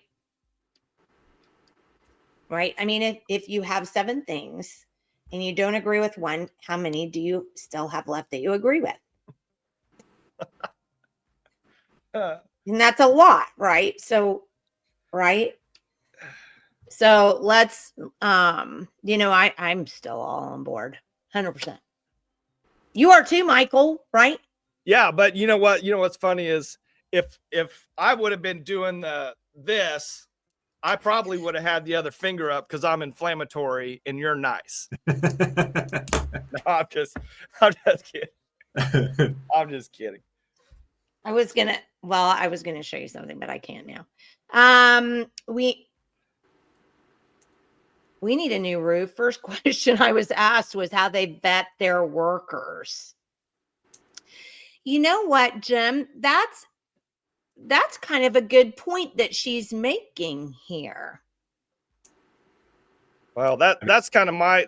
Right? I mean, if you have 7 things and you don't agree with one, how many do you still have left that you agree with? And that's a lot, right? So let's, I'm still all on board 100%. You are too, Michael, right? Yeah. But you know what's funny is if I would have been doing this, I probably would have had the other finger up because I'm inflammatory and you're nice. No, I'm just kidding. I'm just kidding. I was going to show you something, but I can't now. we need a new roof. First question I was asked was how they vet their workers. You know what, Jim? That's kind of a good point that she's making here. Well, that's kind of my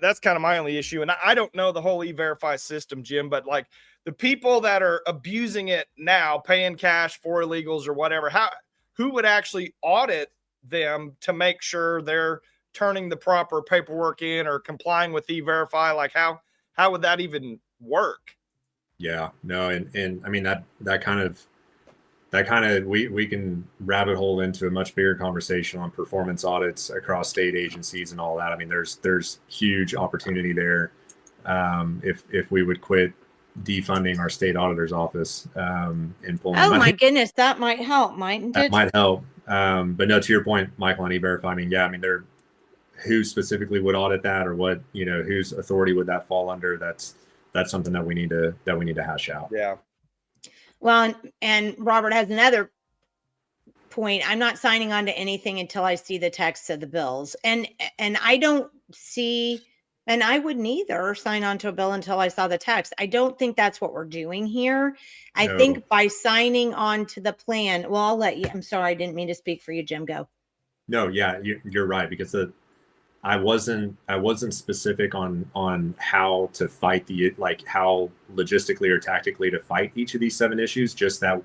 only issue. And I don't know the whole E-Verify system, Jim, but like the people that are abusing it now, paying cash for illegals or whatever, who would actually audit them to make sure they're turning the proper paperwork in or complying with E-Verify? Like how would that even work? Yeah, no. And I mean, that kind of, we can rabbit hole into a much bigger conversation on performance audits across state agencies and all that. I mean, there's huge opportunity there. If we would quit defunding our state auditor's office, and pulling Oh money, my goodness, that might help, mightn't that it? might help. But no, to your point, Michael, on E-Verify, I mean, yeah, I mean, who specifically would audit that, or what, whose authority would that fall under? That's something that we need to hash out. Yeah. Well, and Robert has another point. I'm not signing on to anything until I see the text of the bills. And I don't see, and I wouldn't either sign on to a bill until I saw the text. I don't think that's what we're doing here. I No. think by signing on to the plan, well, I'll let you, I'm sorry, I didn't mean to speak for you, Jim, go. No, yeah, you're right, because I wasn't specific on how to fight how logistically or tactically to fight each of these 7 issues, just that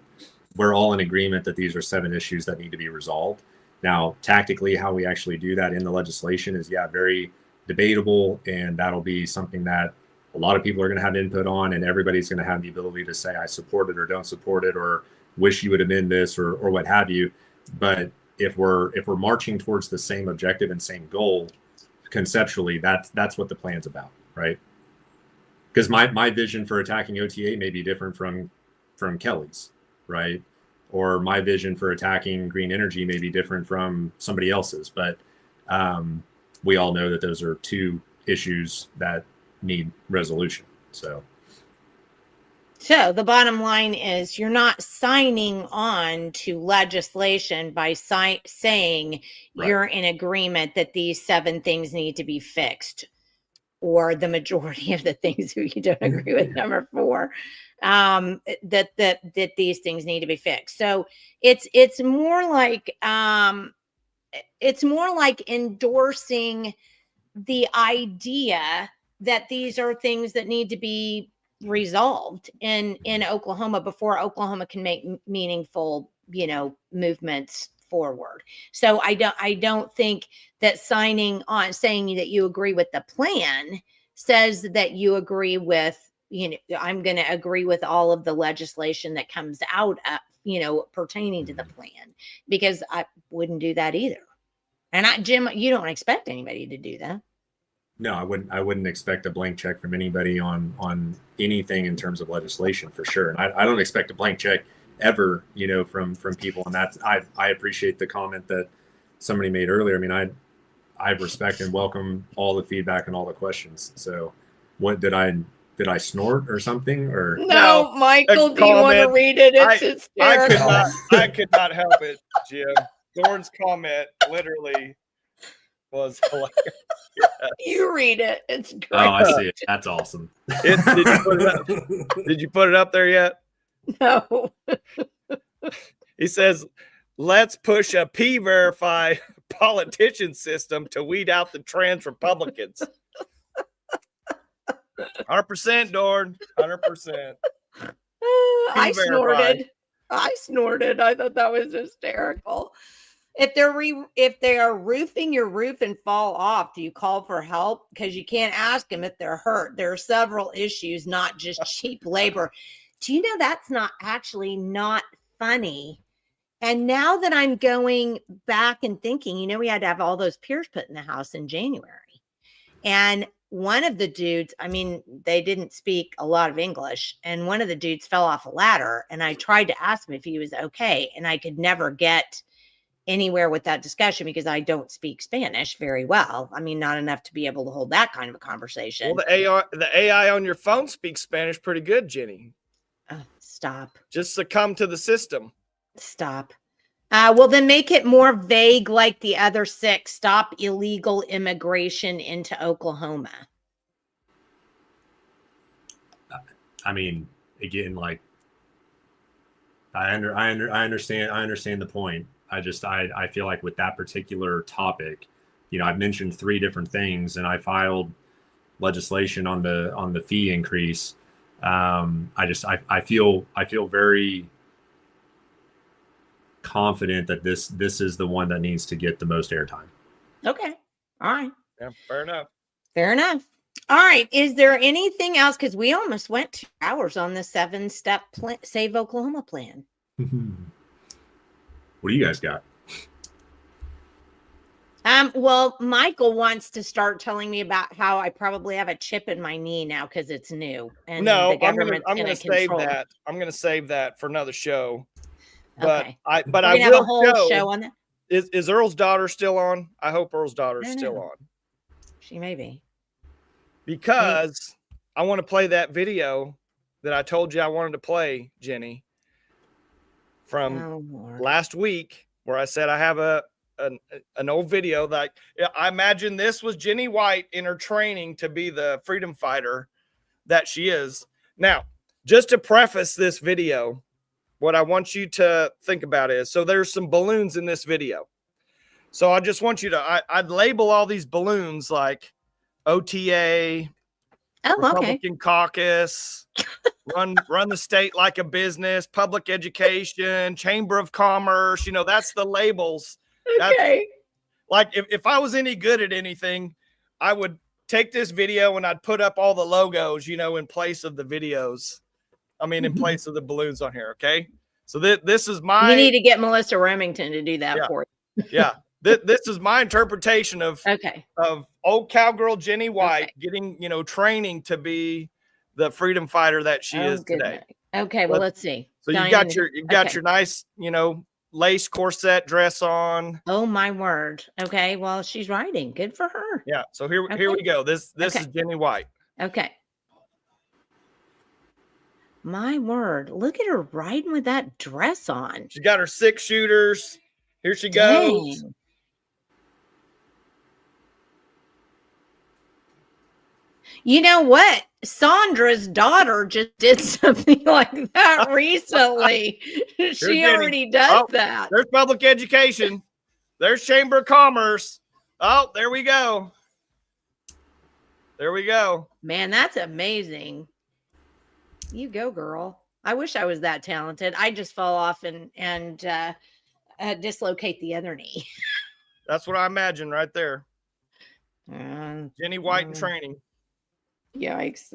we're all in agreement that these are 7 issues that need to be resolved. Now, tactically, how we actually do that in the legislation is, very debatable, and that'll be something that a lot of people are going to have input on, and everybody's going to have the ability to say, I support it or don't support it, or wish you would amend this, or what have you. But if we're marching towards the same objective and same goal, conceptually, that's what the plan's about, right? Because my vision for attacking OTA may be different from Kelly's, right? Or my vision for attacking green energy may be different from somebody else's. But we all know that those are 2 issues that need resolution. So the bottom line is you're not signing on to legislation by saying Right. You're in agreement that these 7 things need to be fixed, or the majority of the things you don't agree with number 4, that these things need to be fixed. So it's more like endorsing the idea that these are things that need to be resolved in Oklahoma before Oklahoma can make meaningful, movements forward. So I don't think that signing on, saying that you agree with the plan, says that you agree with, I'm going to agree with all of the legislation that comes out of, pertaining to the plan, because I wouldn't do that either. And Jim, you don't expect anybody to do that. No, I wouldn't expect a blank check from anybody on anything in terms of legislation, for sure. And I don't expect a blank check ever, from people. And that's, I appreciate the comment that somebody made earlier. I mean, I respect and welcome all the feedback and all the questions. So what did I snort or something, or no, Michael, do you want to read it? It's hysterical. I could not help it, Jim. Thorne's comment literally was hilarious. You read it. It's great. Oh, I see it. That's awesome. Did you put it up there yet? No. He says, let's push a P-Verify politician system to weed out the trans Republicans. 100%, Dorn. 100%. I snorted. I thought that was hysterical. If they are roofing your roof and fall off, do you call for help? Because you can't ask them if they're hurt. There are several issues, not just cheap labor. Do you know that's not funny? And now that I'm going back and thinking, we had to have all those piers put in the house in January. And one of the dudes, I mean, they didn't speak a lot of English, and one of the dudes fell off a ladder, and I tried to ask him if he was okay, and I could never get anywhere with that discussion because I don't speak Spanish very well. I mean, not enough to be able to hold that kind of a conversation. Well, the AI on your phone speaks Spanish pretty good, Jenny. Oh, stop. Just succumb to the system. Stop. Well, then make it more vague like the other 6. Stop illegal immigration into Oklahoma. I mean, again, like I understand the point. I feel like with that particular topic, I've mentioned 3 different things, and I filed legislation on the fee increase. I feel very confident that this is the one that needs to get the most airtime. Okay. All right. Yeah, fair enough. Fair enough. All right. Is there anything else? Because we almost went 2 hours on the 7-step Save Oklahoma plan. What do you guys got? Well, Michael wants to start telling me about how I probably have a chip in my knee now because it's new. And No, the government's I'm gonna save control. that. I'm gonna save that for another show. But Okay. I We're will gonna have a whole show on that. Is Earl's daughter still on? I hope Earl's daughter is still on. She may be. Because I want to play that video that I told you I wanted to play, Jenny, from last week, where I said I have an old video that I imagine this was Jenny White in her training to be the freedom fighter that she is. Now, just to preface this video, what I want you to think about is, so there's some balloons in this video. So I just want you to, I'd label all these balloons like OTA, Republican caucus, run the state like a business, public education, chamber of commerce. That's the labels. Okay. Like if I was any good at anything, I would take this video and I'd put up all the logos, in place of the videos. I mean, in place of the balloons on here. Okay. So this is my. You need to get Melissa Remington to do that for you. Yeah. This is my interpretation of old cowgirl Jenny White getting, training to be the freedom fighter that she is today. Okay. Well, let's see. So you've got your nice, lace corset dress on. Oh my word. Okay. Well, she's riding. Good for her. Yeah. So here we go. This is Jenny White. Okay. My word. Look at her riding with that dress on. She's got her 6 shooters. Here she goes. You know what? Sandra's daughter just did something like that recently. She already does that. There's public education. There's chamber of commerce. Oh, there we go. There we go. Man, that's amazing. You go, girl. I wish I was that talented. I just fall off and dislocate the other knee. That's what I imagine right there. Jenny White in training. Yikes.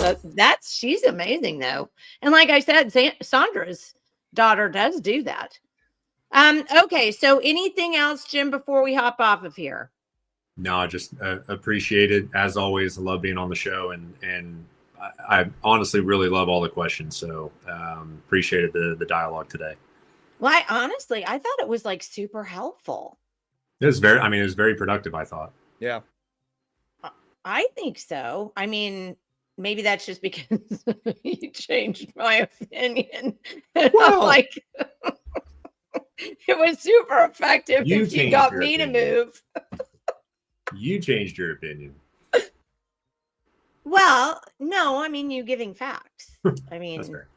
She's amazing though. And like I said, Sandra's daughter does do that. Okay. So anything else, Jim, before we hop off of here? No, I just appreciate it. As always, I love being on the show, and I honestly really love all the questions. So appreciated the dialogue today. Well, I thought it was like super helpful. It was very productive, I thought. Yeah. I think so. I mean, maybe that's just because you changed my opinion. Well, like, it was super effective if you got me to move. You changed your opinion. Well, no, I mean, you giving facts. I mean, that's fair.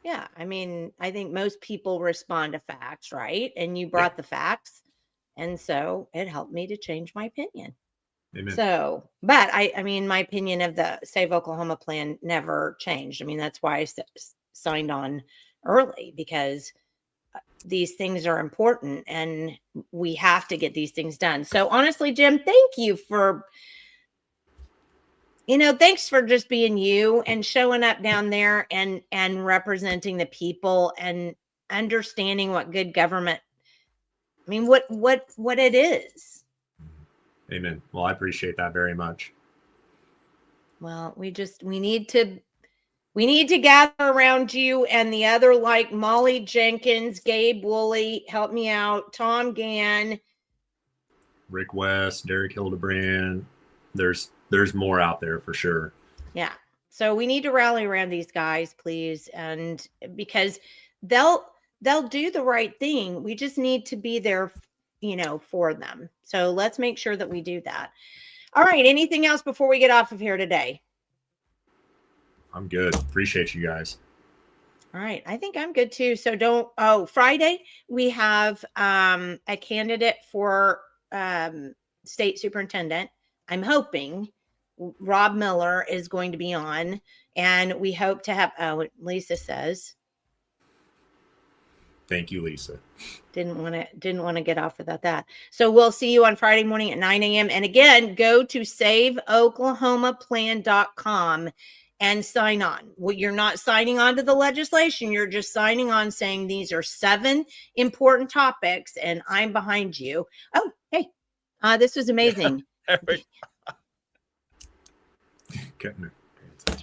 Yeah. I mean, I think most people respond to facts, right? And you brought the facts. And so it helped me to change my opinion. Amen. So, but I mean, my opinion of the Save Oklahoma plan never changed. I mean, that's why I signed on early, because these things are important and we have to get these things done. So honestly, Jim, thank you for, thanks for just being you and showing up down there and representing the people and understanding what good government, I mean, what it is. Amen. Well, I appreciate that very much. Well, we need to gather around you and the other, like Molly Jenkins, Gabe Woolley, help me out, Tom Gann, Rick West, Derek Hildebrand. There's more out there for sure. Yeah. So we need to rally around these guys, please. And because they'll they'll do the right thing. We just need to be there, you know, for them. So let's make sure that we do that. All right. Anything else before we get off of here today? I'm good. Appreciate you guys. All right. I think I'm good too. So Friday we have a candidate for state superintendent. I'm hoping Rob Miller is going to be on, and we hope to have, Lisa says. Thank you, Lisa. Didn't want to get off without that. So we'll see you on Friday morning at 9 a.m. And again, go to saveoklahomaplan.com and sign on. Well, you're not signing on to the legislation. You're just signing on saying these are 7 important topics and I'm behind you. Oh, hey, this was amazing.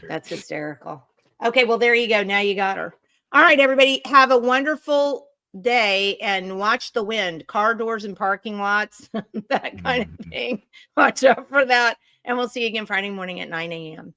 That's hysterical. Okay, well, there you go. Now you got her. All right, everybody, have a wonderful day and watch the wind, car doors and parking lots, that kind of thing. Watch out for that. And we'll see you again Friday morning at 9 a.m.